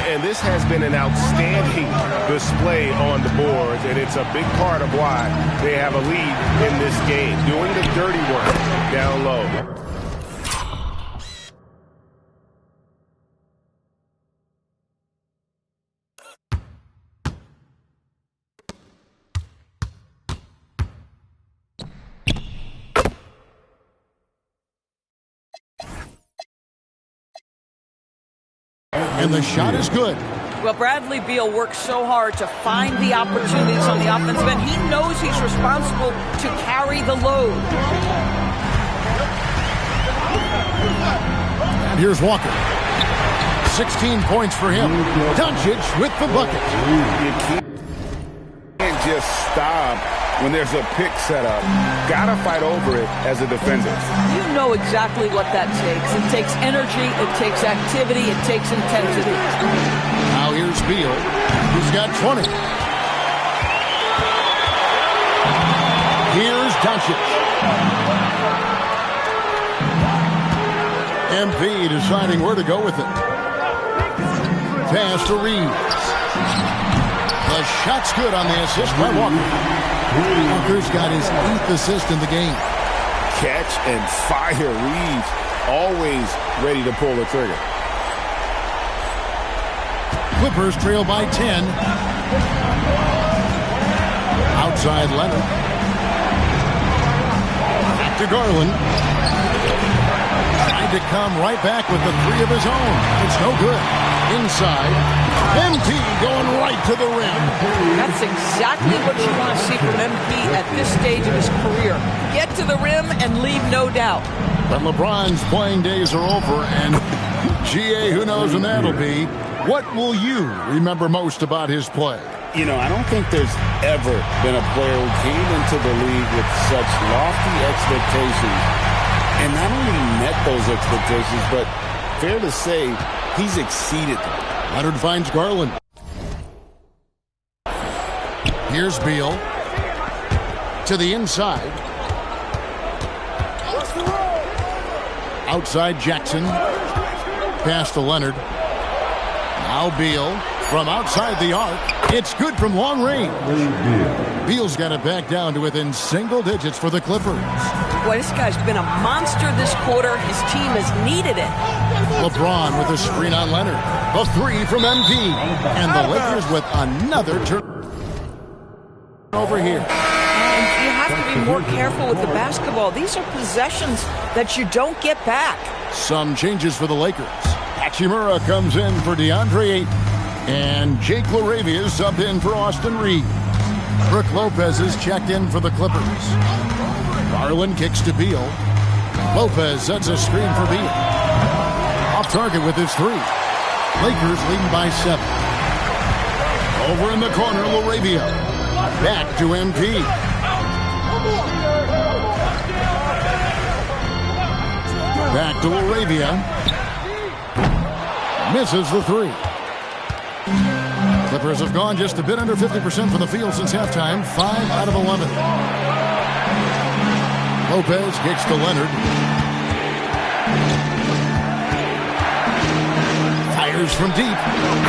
And this has been an outstanding display on the boards, and it's a big part of why they have a lead in this game, doing the dirty work down low. And the shot is good. Well, Bradley Beal works so hard to find the opportunities on the offensive end. He knows he's responsible to carry the load. And here's Walker. 16 points for him. Doncic with the bucket. You can't just stop when there's a pick set up. Gotta fight over it as a defender. You know exactly what that takes. It takes energy, it takes activity, it takes intensity. Now here's Beal. He's got 20. Here's Doncic. MP deciding where to go with it. Pass to Reeves. The shot's good on the assist by Walker. Walker's got his 8th assist in the game. Catch and fire. Reeves always ready to pull the trigger. Clippers trail by 10. Outside Leonard. Back to Garland. Tried to come right back with the 3 of his own. It's no good. Inside. MP going right to the rim. That's exactly what you want to see from MP at this stage of his career. Get to the rim and leave no doubt. But LeBron's playing days are over, and GA, who knows when that'll be. What will you remember most about his play? You know, I don't think there's ever been a player who came into the league with such lofty expectations and not only met those expectations, but fair to say, he's exceeded them. Leonard finds Garland. Here's Beal. To the inside. Outside Jackson. Pass to Leonard. Now Beal from outside the arc. It's good from long range. Beal's got it back down to within single digits for the Clippers. Boy, this guy's been a monster this quarter. His team has needed it. LeBron with a screen on Leonard. A three from MP. And the Lakers with another turnover here. And you have to be more careful with the basketball. These are possessions that you don't get back. Some changes for the Lakers. Hachimura comes in for DeAndre Ayton. And Jake LaRavia is subbed in for Austin Reed. Brook Lopez is checked in for the Clippers. Garland kicks to Beal. Lopez sets a screen for Beal. Off target with his three. Lakers leading by 7. Over in the corner, LaRavia. Back to MP. Back to LaRavia. Misses the three. Clippers have gone just a bit under 50% from the field since halftime. 5 out of 11. Lopez kicks to Leonard. Fires from deep.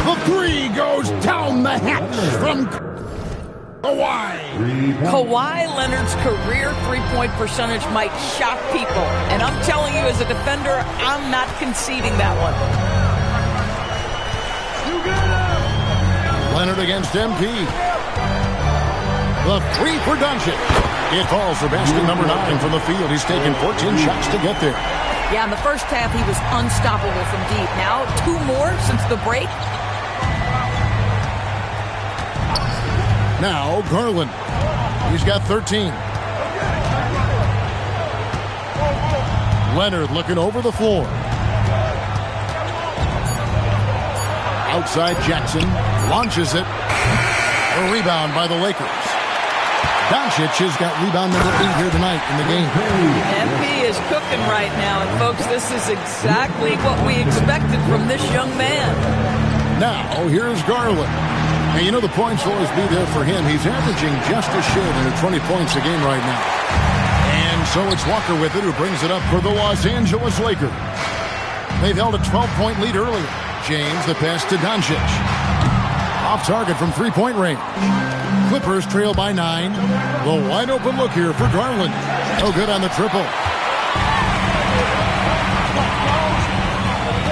The three goes down the hatch from Kawhi. Kawhi Leonard's career three-point percentage might shock people. And I'm telling you, as a defender, I'm not conceding that one. Leonard against MP. The three for Doncic. It falls for basket number 9 from the field. He's taken 14 shots to get there. Yeah, in the first half, he was unstoppable from deep. Now, 2 more since the break. Now, Garland. He's got 13. Leonard looking over the floor. Outside Jackson. Launches it. A rebound by the Lakers. Doncic has got rebound number 8 here tonight in the game. MP is cooking right now. And, folks, this is exactly what we expected from this young man. Now, here's Garland. And you know the points will always be there for him. He's averaging just a shade under 20 points a game right now. And so it's Walker with it who brings it up for the Los Angeles Lakers. They've held a 12-point lead earlier. James, the pass to Doncic. Off target from three-point range. Clippers trail by 9. The wide open look here for Garland. No good on the triple.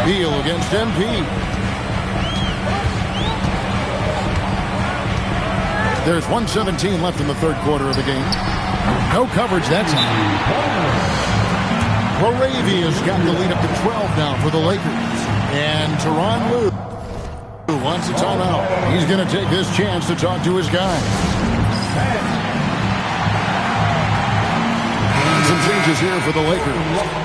Beal against MP. There's 1:17 left in the third quarter of the game. No coverage that time. LaRavia's got the lead up to 12 now for the Lakers. And Tyronn Lue wants a timeout. He's going to take this chance to talk to his guys. Some changes here for the Lakers.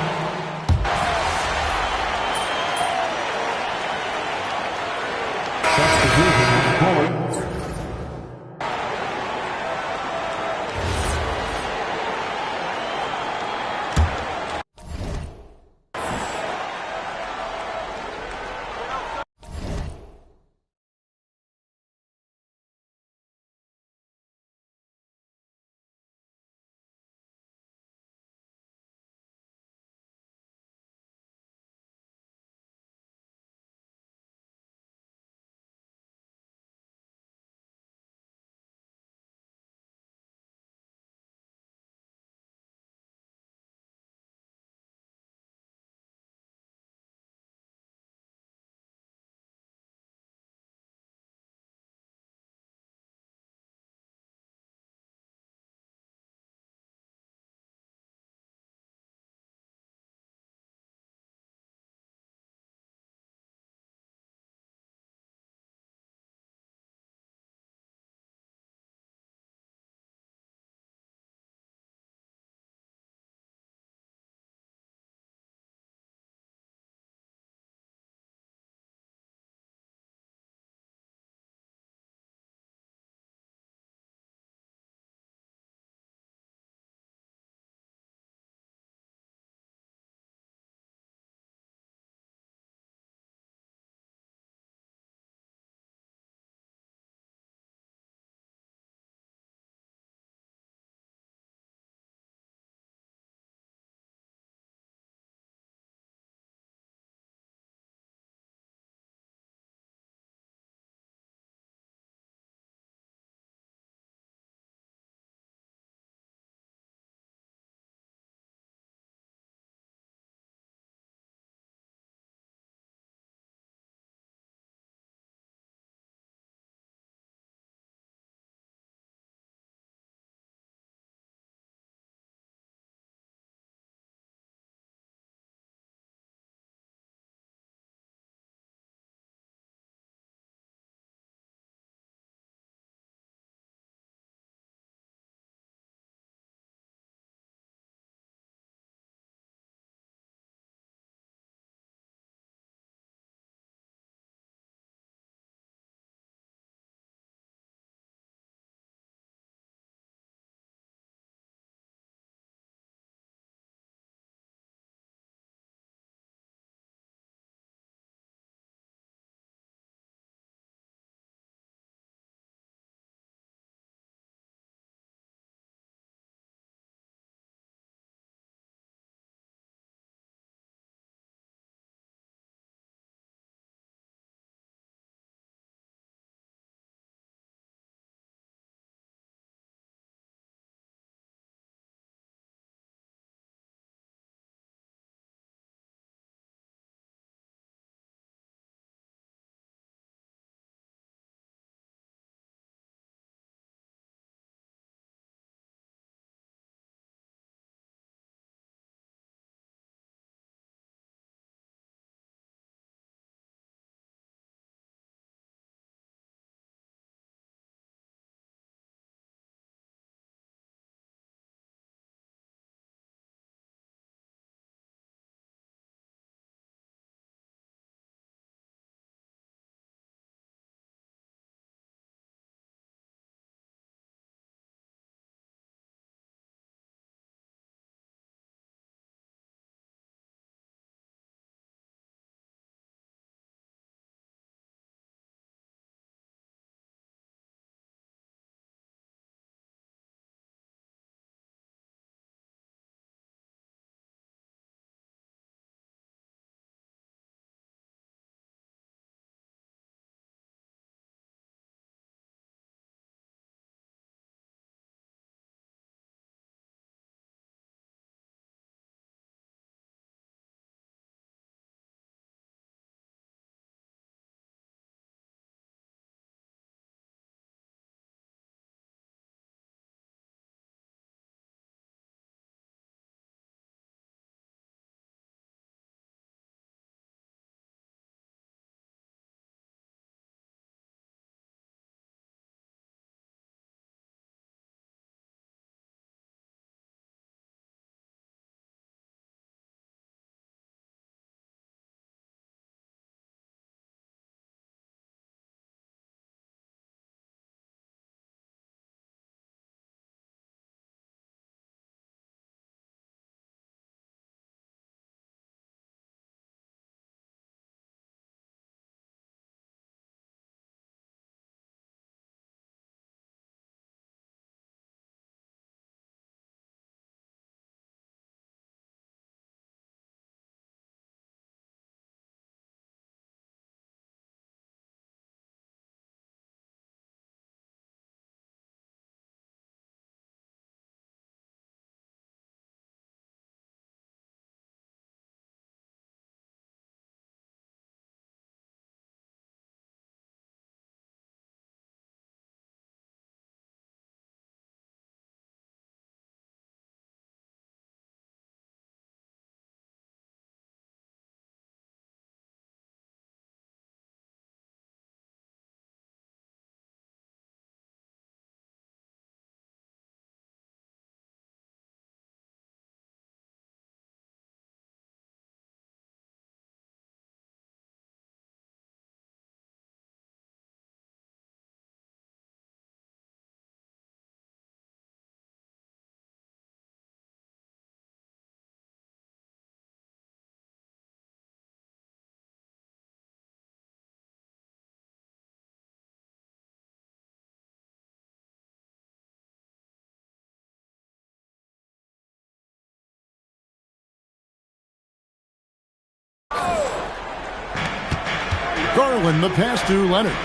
Garland, the pass to Leonard.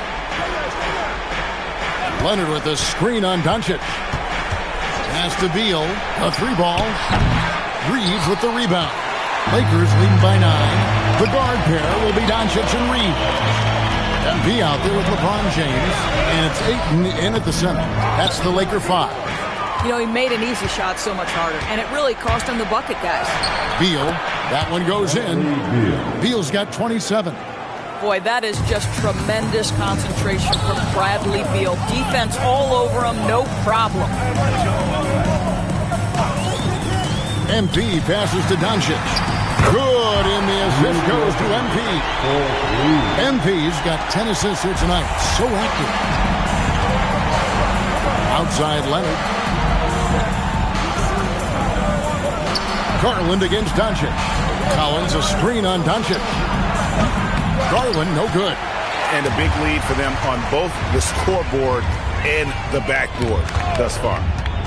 Leonard with the screen on Doncic. Pass to Beal, a 3-ball. Reeves with the rebound. Lakers leading by 9. The guard pair will be Doncic and Reeves. MP out there with LeBron James, and it's Ayton in at the center. That's the Laker 5. You know, he made an easy shot so much harder, and it really cost him the bucket, guys. Beal, that one goes in. Beal's got 27. Boy, that is just tremendous concentration from Bradley Beal. Defense all over him, no problem. MP passes to Doncic. Good, and the assist goes to MP. MP's got 10 assists here tonight. So active. Outside Leonard. Garland against Doncic. Collins a screen on Doncic. Garland no good. And a big lead for them on both the scoreboard and the backboard thus far.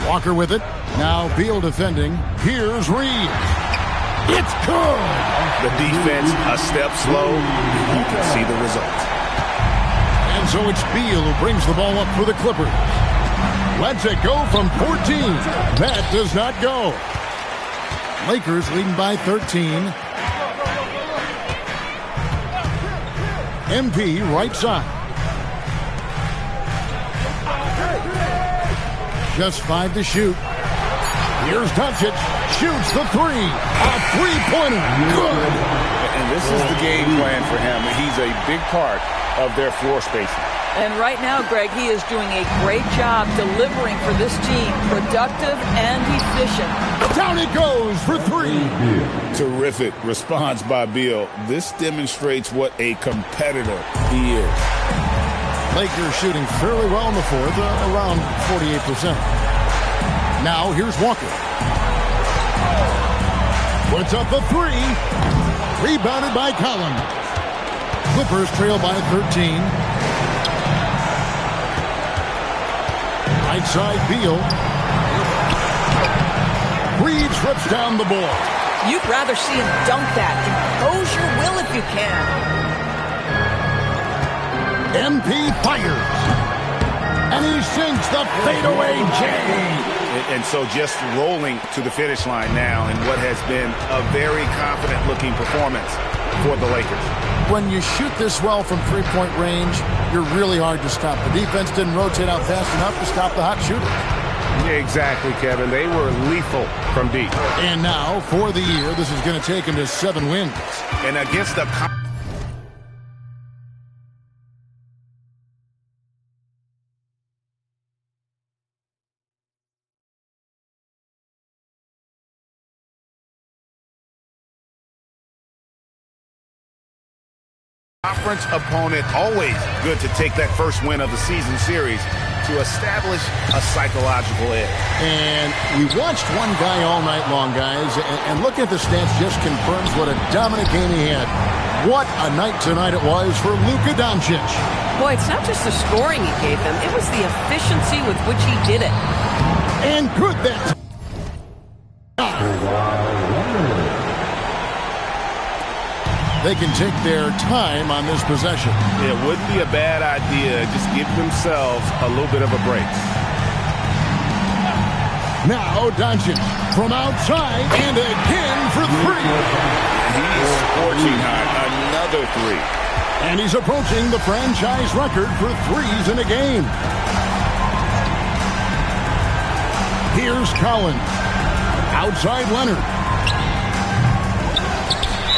Walker with it. Now Beal defending. Here's Reeves. It's good. The defense a step slow. You can see the result. And so it's Beal who brings the ball up for the Clippers. Lets it go from 14. That does not go. Lakers leading by 13. MP right side. Just 5 to shoot. Here's Doncic. Shoots the 3. A three-pointer. Good. And this is the game plan for him. He's a big part of their floor spacing. And right now, Greg, he is doing a great job delivering for this team. Productive and efficient. Down it goes for 3. Terrific response by Beal. This demonstrates what a competitor he is. Lakers shooting fairly well in the fourth, around 48%. Now here's Walker. Puts up the 3. Rebounded by Collins. Clippers trail by 13. Right side Beal. Reeves rips down the ball. You'd rather see him dunk that. Impose your will if you can. MP fires. And he sinks the fadeaway J. And so just rolling to the finish line now in what has been a very confident-looking performance for the Lakers. When you shoot this well from three-point range, you're really hard to stop. The defense didn't rotate out fast enough to stop the hot shooter. Exactly, Kevin. They were lethal from deep. And now, for the year, this is going to take him to 7 wins. And against the conference opponent, always good to take that first win of the season series to establish a psychological edge. And we watched one guy all night long, guys, and looking at the stats just confirms what a dominant game he had. What a night tonight it was for Luka Doncic. Boy, it's not just the scoring he gave them, it was the efficiency with which he did it. And good that they can take their time on this possession. It wouldn't be a bad idea. Just give themselves a little bit of a break. Now Doncic from outside and again for 3. He's scorching hot. Another 3. And he's approaching the franchise record for 3s in a game. Here's Collins. Outside Leonard.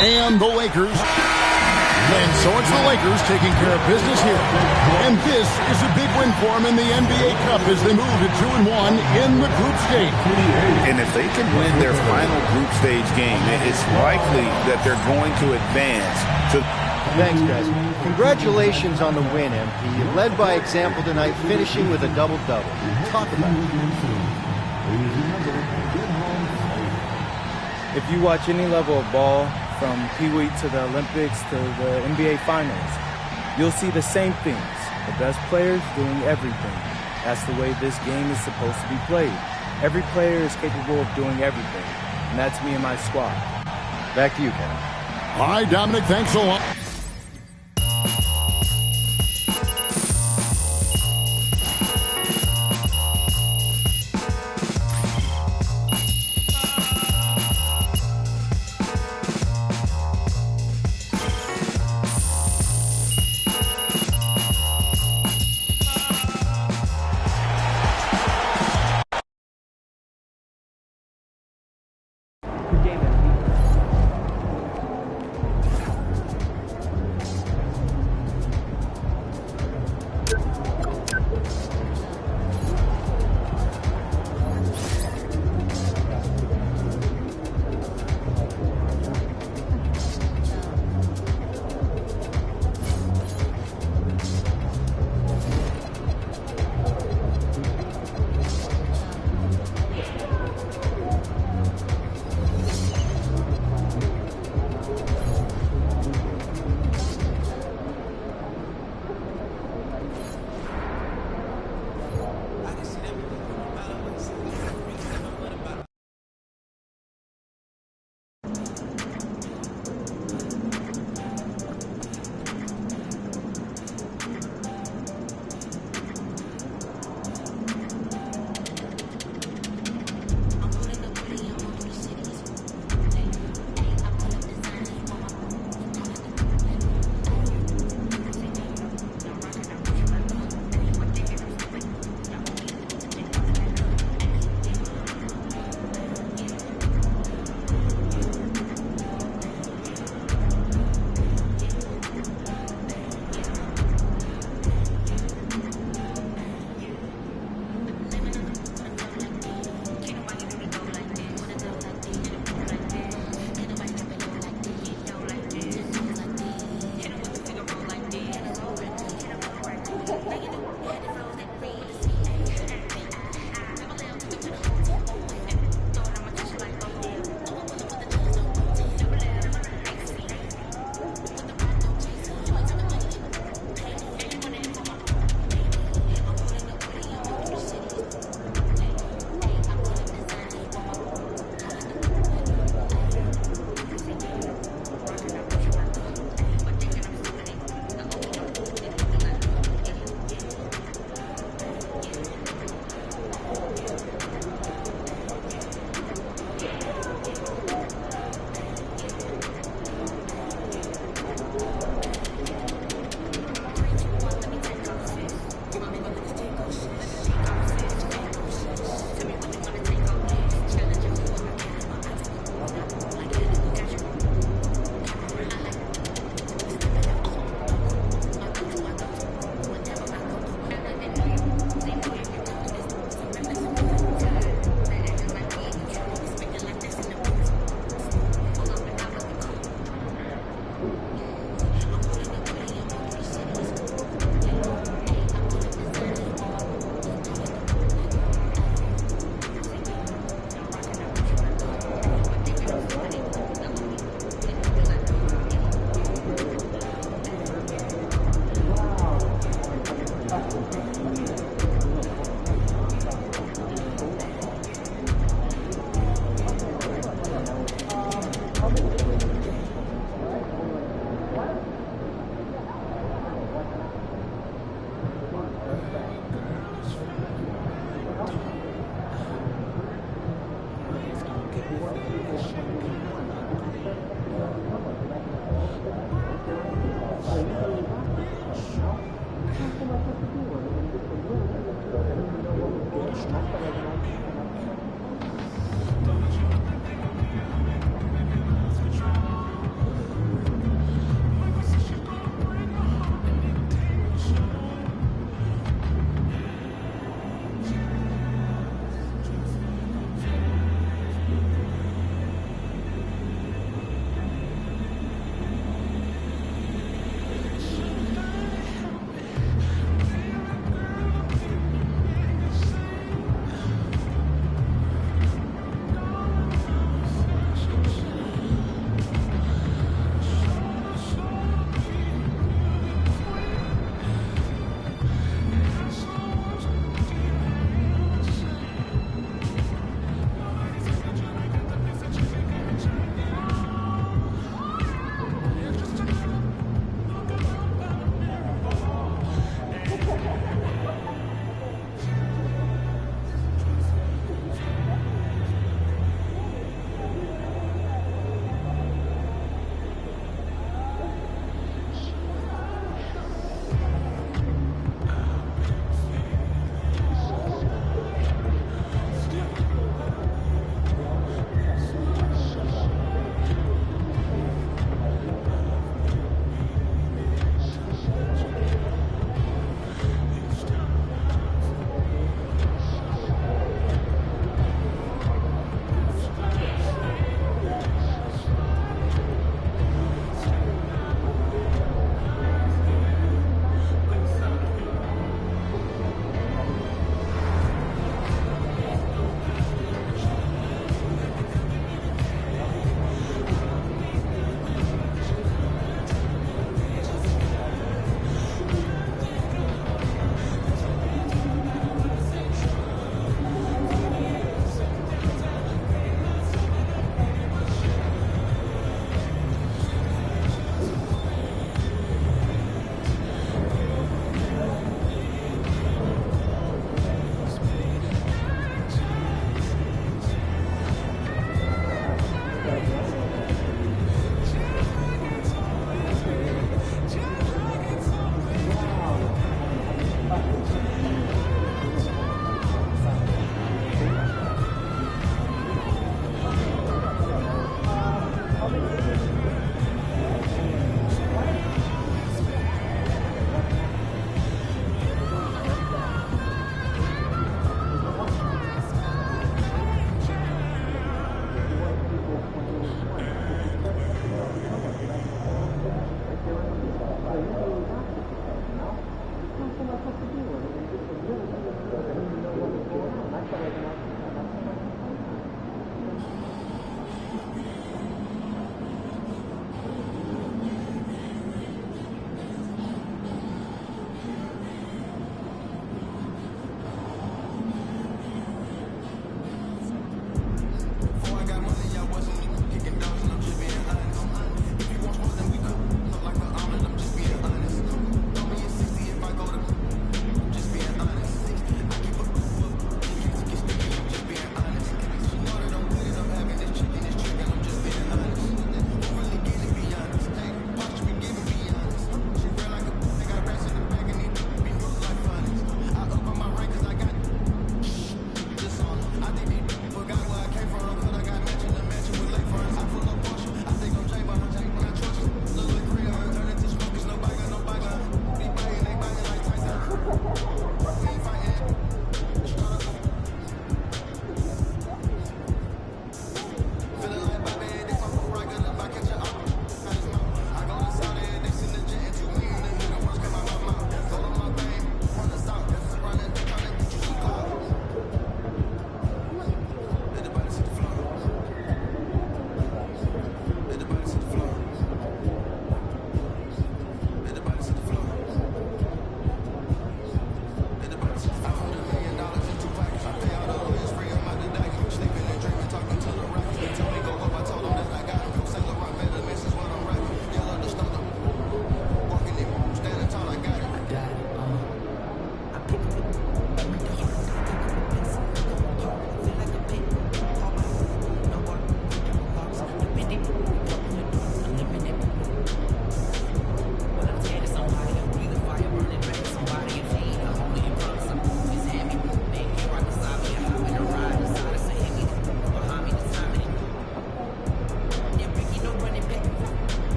And the Lakers. And so it's the Lakers taking care of business here. And this is a big win for them in the NBA Cup as they move to 2-1 in the group stage. And if they can win their final group stage game, it's likely that they're going to advance to... Thanks, guys. Congratulations on the win, MP. You led by example tonight, finishing with a double-double. Talk about it. If you watch any level of ball, from Pee Wee to the Olympics to the NBA Finals, you'll see the same things. The best players doing everything. That's the way this game is supposed to be played. Every player is capable of doing everything, and that's me and my squad. Back to you, Kevin. All right, Dominic, thanks a lot.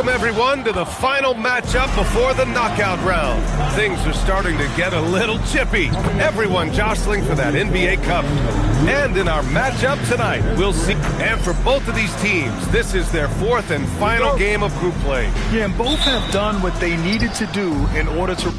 Welcome, everyone, to the final matchup before the knockout round. Things are starting to get a little chippy. Everyone jostling for that NBA Cup. And in our matchup tonight, we'll see. And for both of these teams, this is their fourth and final game of group play. Yeah, and both have done what they needed to do in order to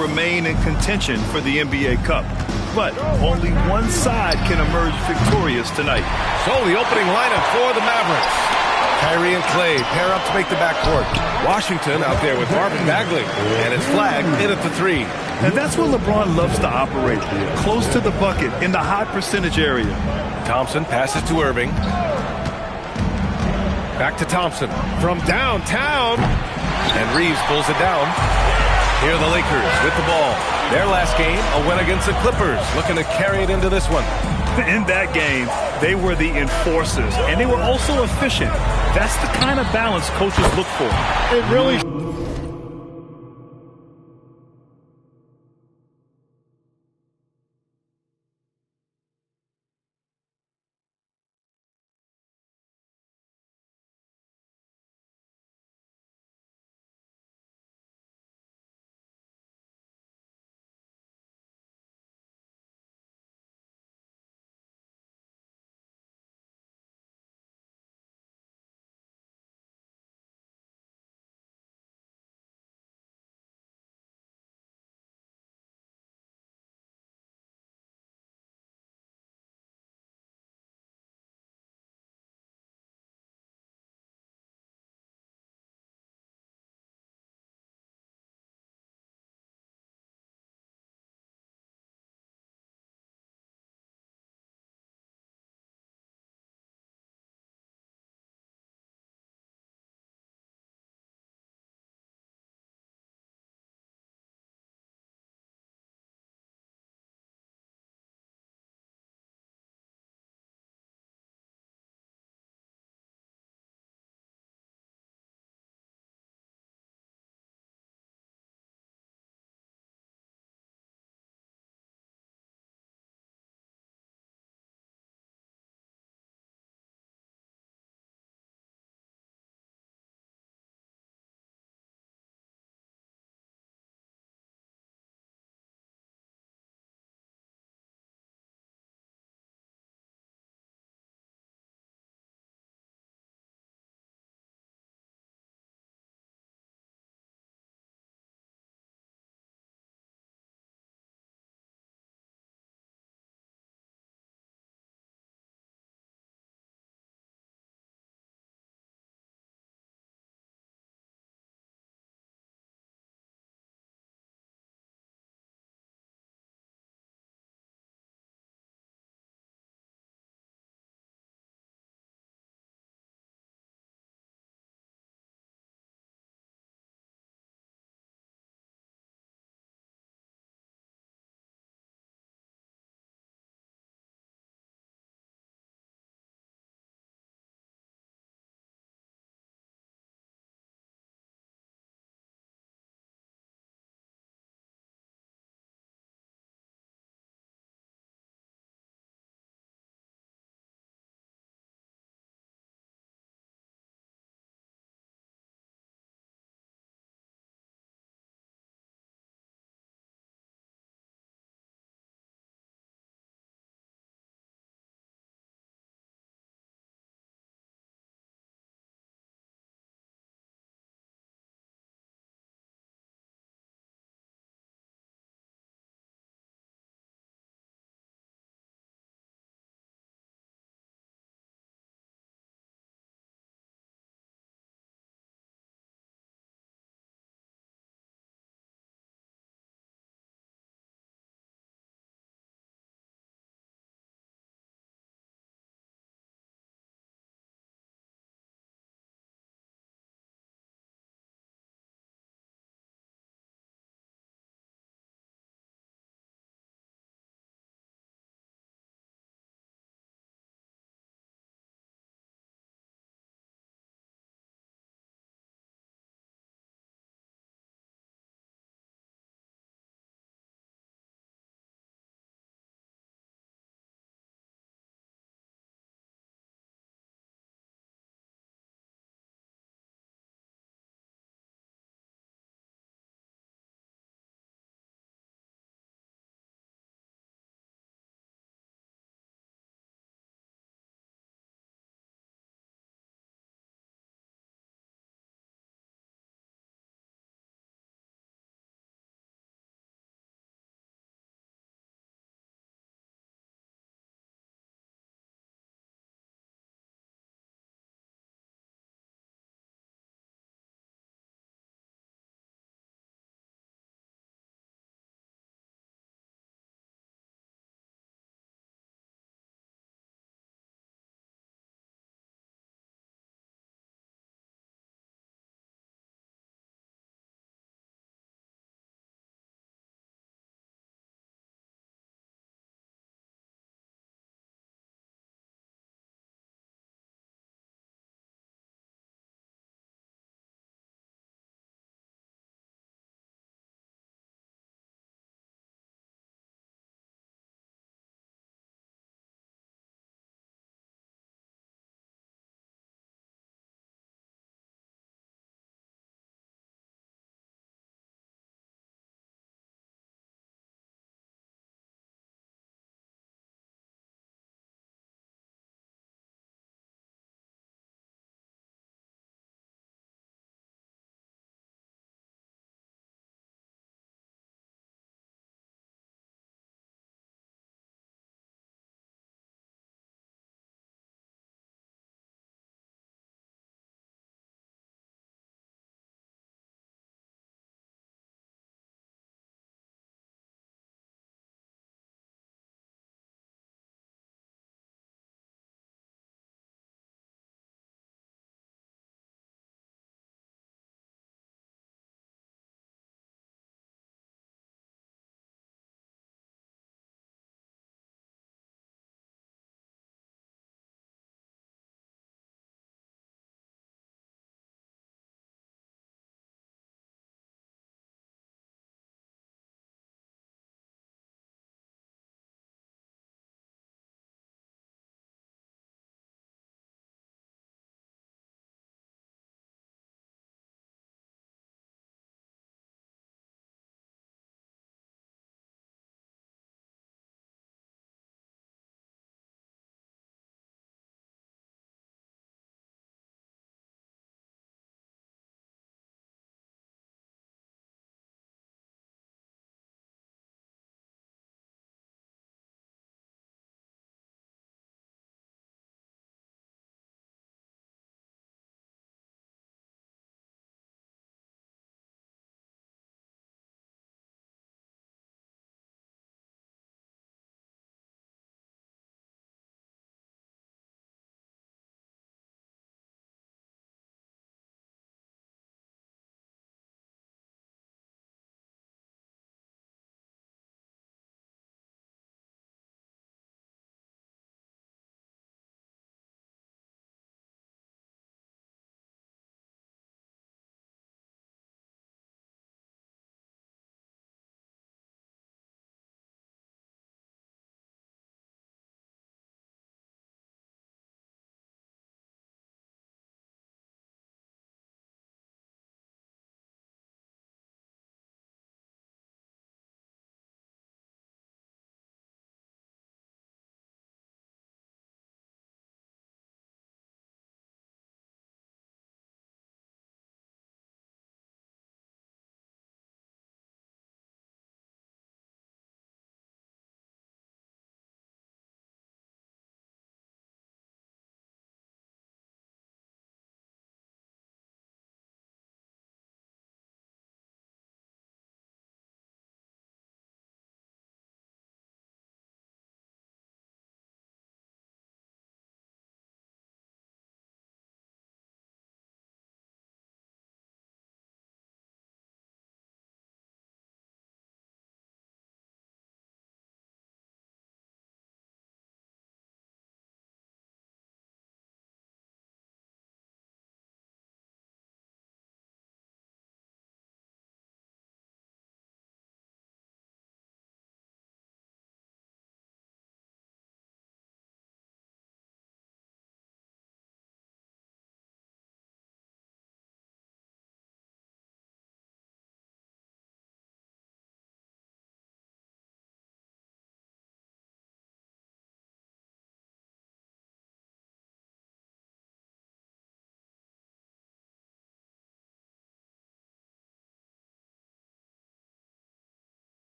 remain in contention for the NBA Cup. But only one side can emerge victorious tonight. So the opening lineup for the Mavericks. Kyrie and Clay pair up to make the backcourt. Washington out there with Marvin Bagley. And it's flagged in at the 3. And that's where LeBron loves to operate. Close to the bucket in the high percentage area. Thompson passes to Irving. Back to Thompson from downtown. And Reeves pulls it down. Here are the Lakers with the ball. Their last game, a win against the Clippers. Looking to carry it into this one. In that game, they were the enforcers, and they were also efficient. That's the kind of balance coaches look for. It really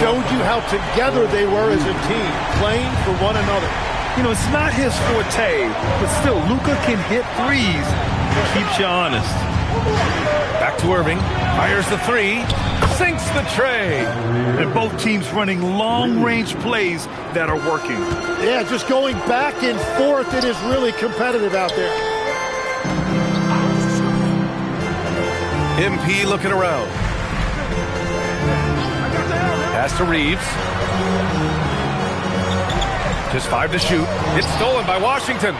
showed you how together they were as a team, playing for one another. You know, it's not his forte, but still, Luka can hit threes. Keeps you honest. Back to Irving. Fires the three. Sinks the tray. And both teams running long-range plays that are working. Yeah, just going back and forth. It is really competitive out there. MP looking around. Pass to Reeves. Just 5 to shoot. It's stolen by Washington.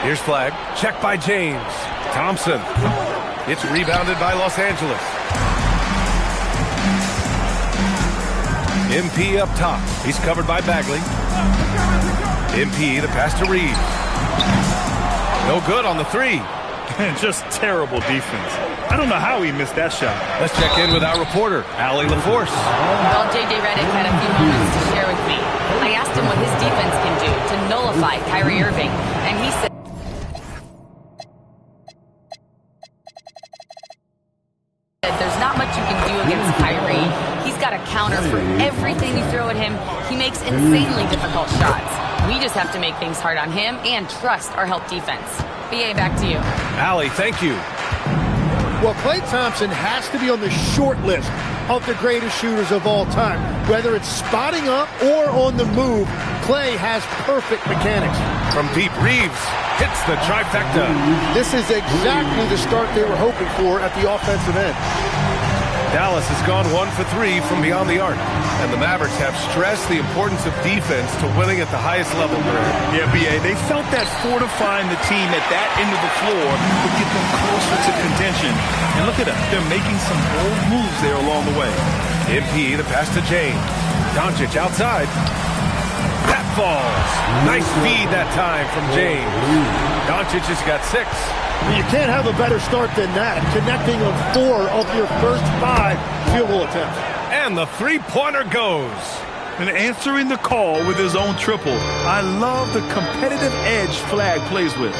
Here's Flag. Check by James. Thompson. It's rebounded by Los Angeles. MP up top. He's covered by Bagley. MP, the pass to Reeves. No good on the three. Just terrible defense. I don't know how he missed that shot. Let's check in with our reporter, Allie LaForce. Well, J.J. Redick had a few moments to share with me. I asked him what his defense can do to nullify Kyrie Irving, and he said there's not much you can do against Kyrie. He's got a counter for everything you throw at him. He makes insanely difficult shots. We just have to make things hard on him and trust our help defense. BA, back to you. Allie, thank you. Well, Klay Thompson has to be on the short list of the greatest shooters of all time. Whether it's spotting up or on the move, Klay has perfect mechanics. From deep, Reeves hits the trifecta. This is exactly the start they were hoping for at the offensive end. Dallas has gone 1 for 3 from beyond the arc, and the Mavericks have stressed the importance of defense to winning at the highest level. Yeah, BA, they felt that fortifying the team at that end of the floor would get them closer to contention. And look at them. They're making some bold moves there along the way. MP, the pass to James. Doncic outside. That falls. Nice feed that time from James. Doncic has got 6. You can't have a better start than that, connecting on 4 of your first 5 field goal attempts. And the three-pointer goes. And answering the call with his own triple. I love the competitive edge Flag plays with.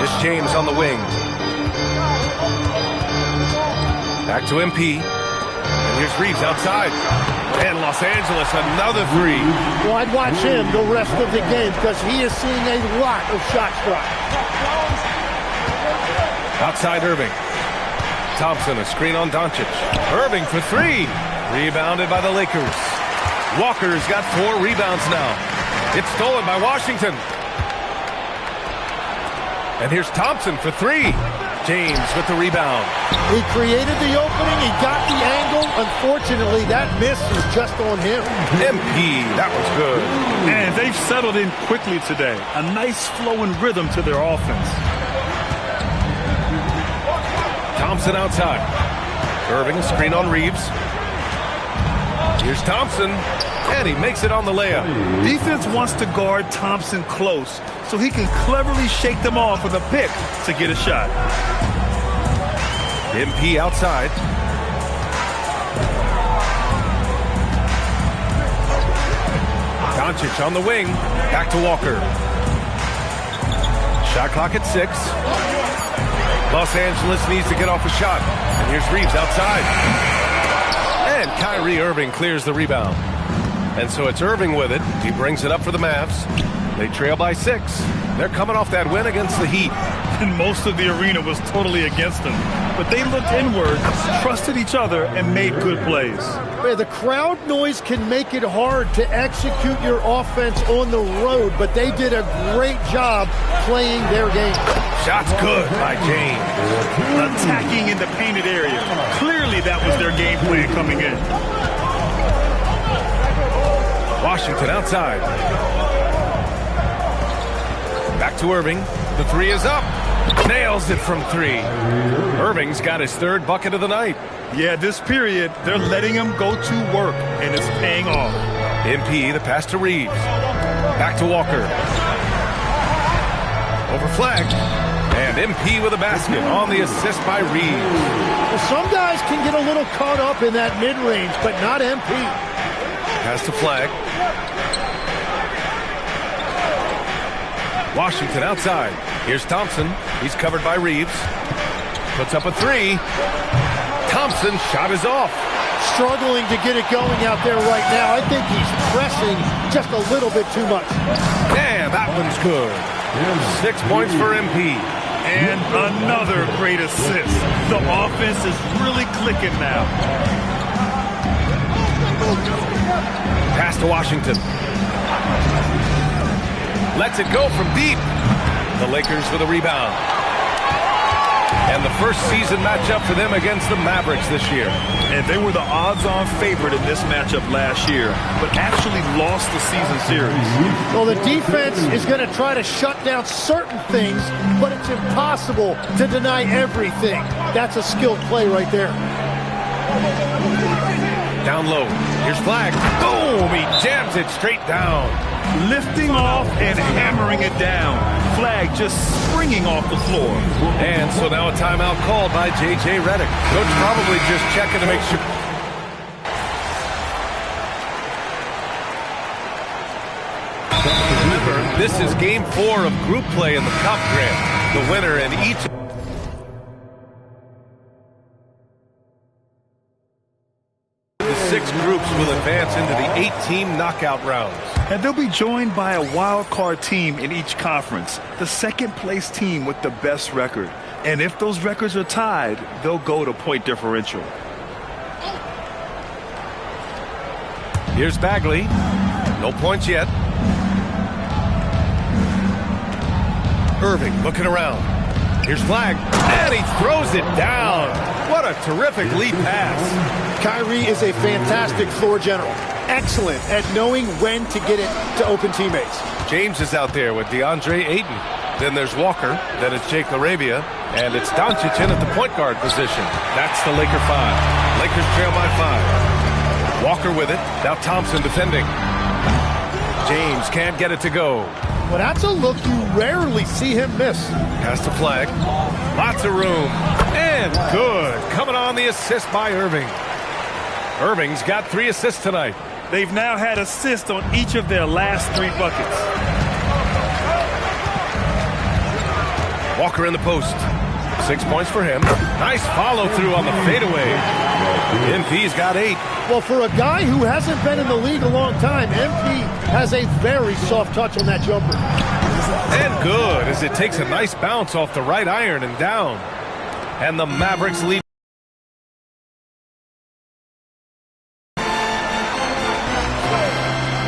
It's James on the wing. Back to MP. And here's Reeves outside. And Los Angeles, another 3. Well, I'd watch him the rest of the game because he is seeing a lot of shots drop. Outside Irving. Thompson, a screen on Doncic. Irving for 3. Rebounded by the Lakers. Walker's got 4 rebounds now. It's stolen by Washington. And here's Thompson for 3. James with the rebound. He created the opening. He got the angle. Unfortunately, that miss is just on him. MP, that was good. And they've settled in quickly today. A nice flow and rhythm to their offense. Thompson outside. Irving, a screen on Reeves. Here's Thompson. And he makes it on the layup. Defense wants to guard Thompson close so he can cleverly shake them off with a pick to get a shot. MP outside. Doncic on the wing. Back to Walker. Shot clock at 6. Los Angeles needs to get off a shot. And here's Reeves outside. And Kyrie Irving clears the rebound. And so it's Irving with it. He brings it up for the Mavs. They trail by 6. They're coming off that win against the Heat. And most of the arena was totally against them. But they looked inward, trusted each other, and made good plays. Yeah, the crowd noise can make it hard to execute your offense on the road, but they did a great job playing their game. Shots good by James. Attacking in the painted area. Clearly that was their game plan coming in. Washington outside. Back to Irving. The 3 is up. Nails it from 3. Irving's got his 3rd bucket of the night. Yeah, this period, they're letting him go to work, and it's paying off. MP, the pass to Reeves. Back to Walker. Over Flag. And MP with a basket on the assist by Reeves. Well, some guys can get a little caught up in that mid-range, but not MP. Pass to Flag. Washington outside. Here's Thompson. He's covered by Reeves. puts up a three. Thompson shot is off. Struggling to get it going out there right now. I think he's pressing just a little bit too much. Man, that one's good. 6 points for MP. And another great assist. The offense is really clicking now. Pass to Washington. Lets it go from deep. The Lakers with a rebound. And the first season matchup for them against the Mavericks this year. And they were the odds-on favorite in this matchup last year, but actually lost the season series. Well, the defense is going to try to shut down certain things, but it's impossible to deny everything. That's a skilled play right there. Down low. Here's Flag. Boom! He jams it straight down. Lifting off and hammering it down. Flag just springing off the floor. And so now a timeout called by J.J. Redick. Coach probably just checking to make sure. Remember, this is game 4 of group play in the Cup Grand. The winner in each. The 6 groups will advance into the 8-team knockout rounds. And they'll be joined by a wild card team in each conference, the second place team with the best record. And if those records are tied, they'll go to point differential. Here's Bagley. No points yet. Irving looking around. Here's Flag. And he throws it down. What a terrific lead pass. Kyrie is a fantastic floor general. Excellent at knowing when to get it to open teammates. James is out there with DeAndre Ayton. Then there's Walker. Then it's Jake Arabia. And it's Doncic in at the point guard position. That's the Laker 5. Lakers trail by 5. Walker with it. Now Thompson defending. James can't get it to go. Well, that's a look you rarely see him miss. Pass to Flag. Lots of room. And good. Coming on the assist by Irving. Irving's got 3 assists tonight. They've now had assists on each of their last 3 buckets. Walker in the post. 6 points for him. Nice follow through on the fadeaway. MP's got 8. Well, for a guy who hasn't been in the league a long time, MP has a very soft touch on that jumper. And good as it takes a nice bounce off the right iron and down. And the Mavericks lead.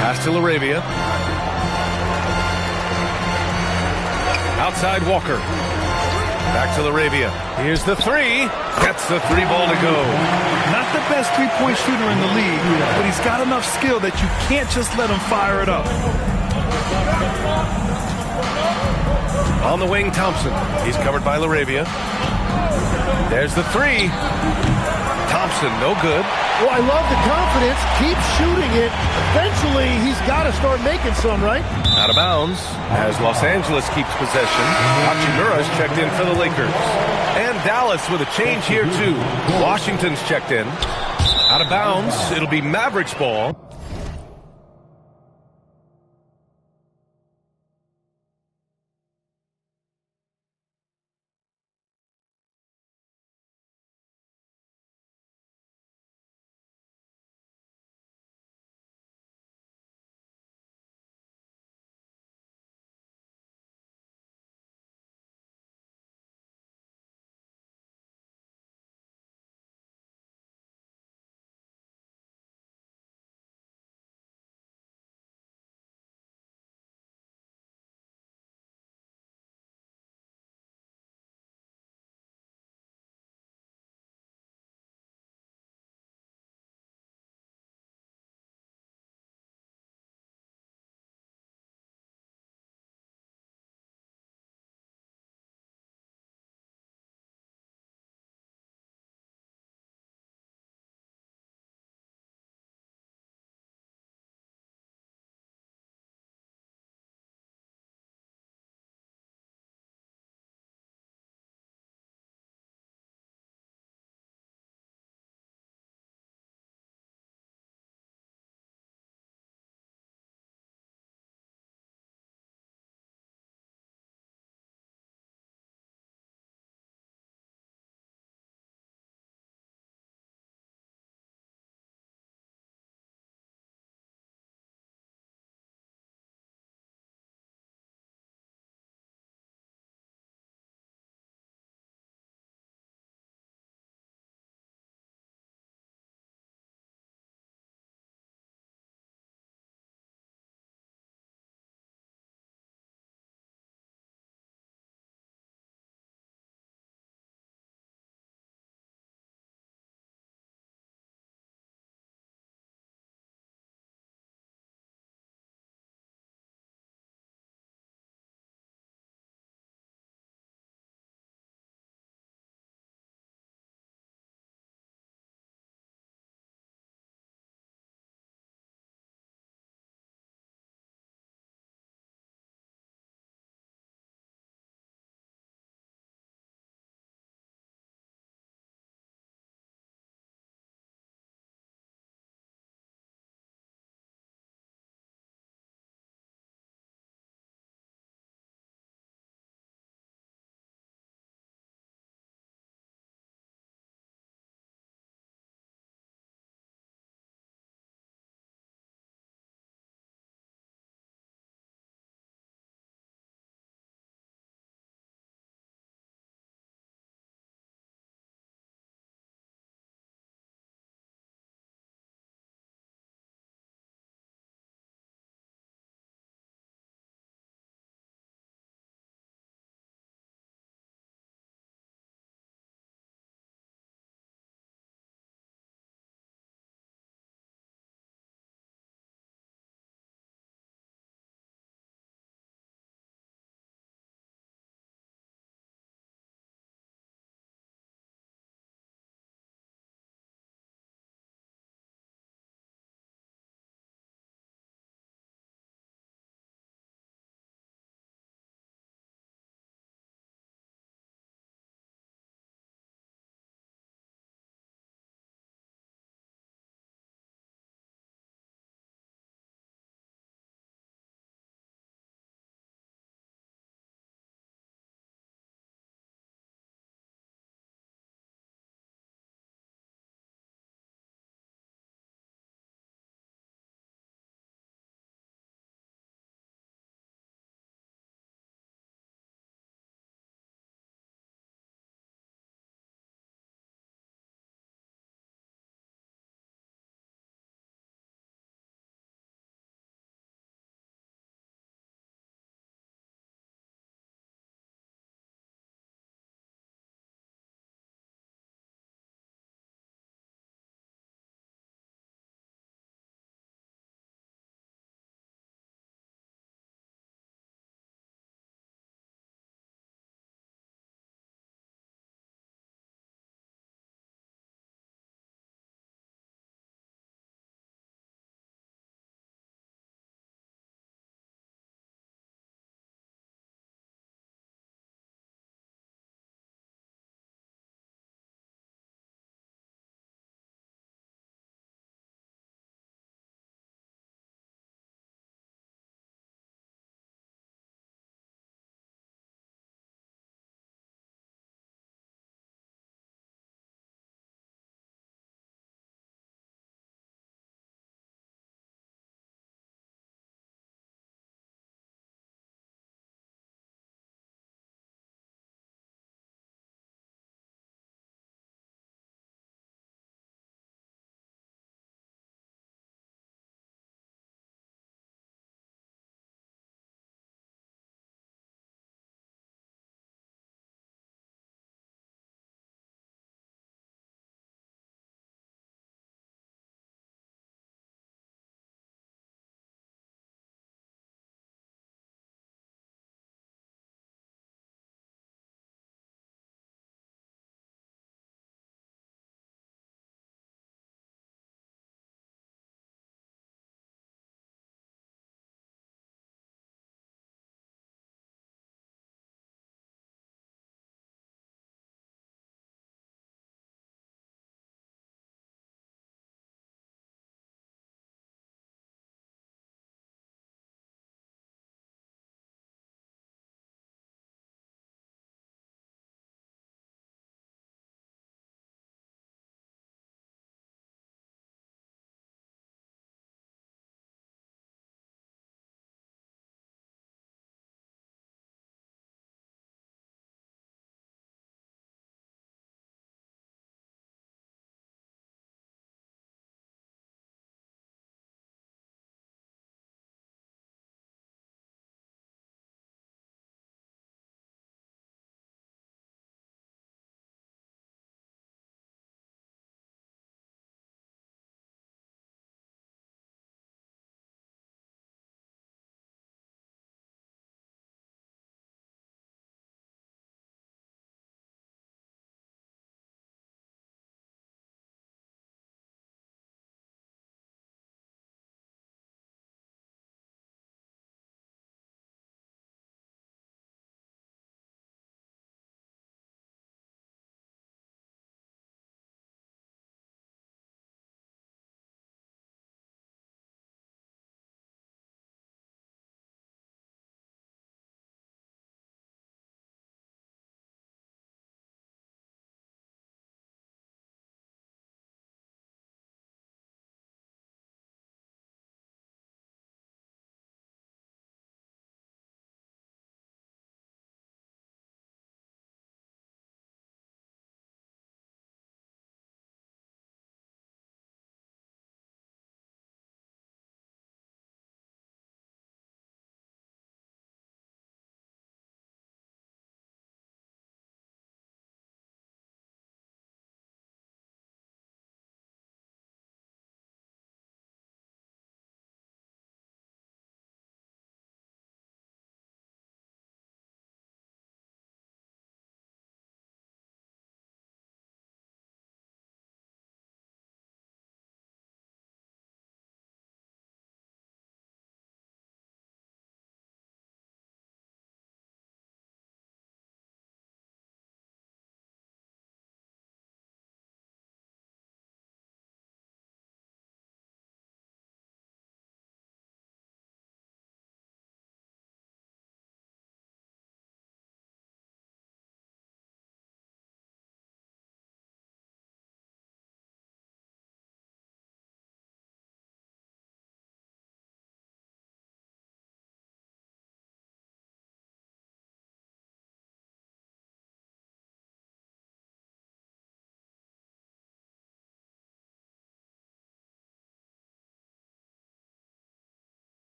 Pass to Arabia. Outside Walker. Back to Arabia. Here's the 3. Gets the 3 ball to go. Not the best three-point shooter in the league, but he's got enough skill that you can't just let him fire it up. On the wing, Thompson. He's covered by Arabia. There's the 3. Thompson, no good. Well, I love the confidence. Keep shooting it. Eventually, he's got to start making some, right? Out of bounds as Los Angeles keeps possession. Hachimura's checked in for the Lakers. And Dallas with a change here, too. Washington's checked in. Out of bounds. It'll be Mavericks ball.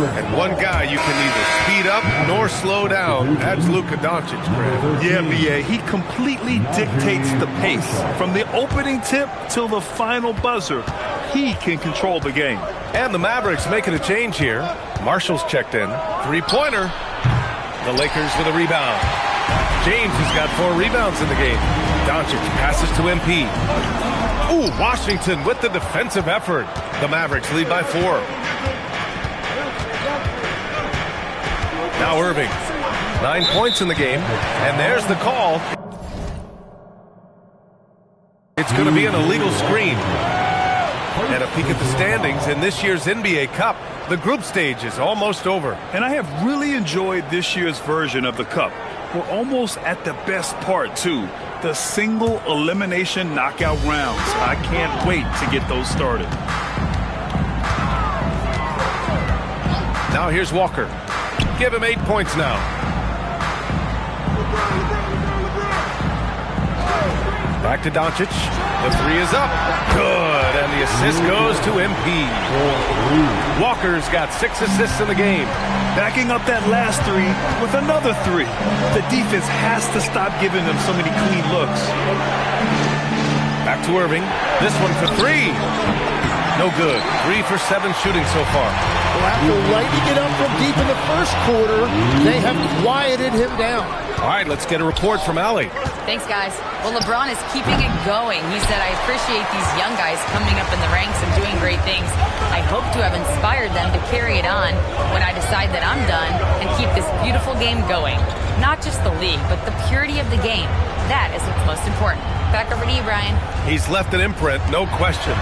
And one guy you can neither speed up nor slow down. That's Luka Doncic, Graham. Yeah, B.A. He completely dictates the pace. From the opening tip till the final buzzer, he can control the game. And the Mavericks making a change here. Marshall's checked in. Three-pointer. The Lakers with a rebound. James has got 4 rebounds in the game. Doncic passes to MP. Ooh, Washington with the defensive effort. The Mavericks lead by 4. Now Irving. 9 points in the game. And there's the call. It's going to be an illegal screen. And a peek at the standings in this year's NBA Cup. The group stage is almost over. And I have really enjoyed this year's version of the Cup. We're almost at the best part, too. The single elimination knockout rounds. I can't wait to get those started. Now here's Walker. Give him 8 points now. Back to Doncic. The 3 is up. Good. And the assist goes to MP. Walker's got 6 assists in the game. Backing up that last 3 with another 3. The defense has to stop giving them so many clean looks. Back to Irving. This one for 3. No good. 3 for 7 shooting so far. Well, after lighting it up from deep in the first quarter, they have quieted him down. All right, let's get a report from Allie. Thanks, guys. Well, LeBron is keeping it going. He said, I appreciate these young guys coming up in the ranks and doing great things. I hope to have inspired them to carry it on when I decide that I'm done and keep this beautiful game going. Not just the league, but the purity of the game. That is what's most important. Back over to you, Brian. He's left an imprint, no question.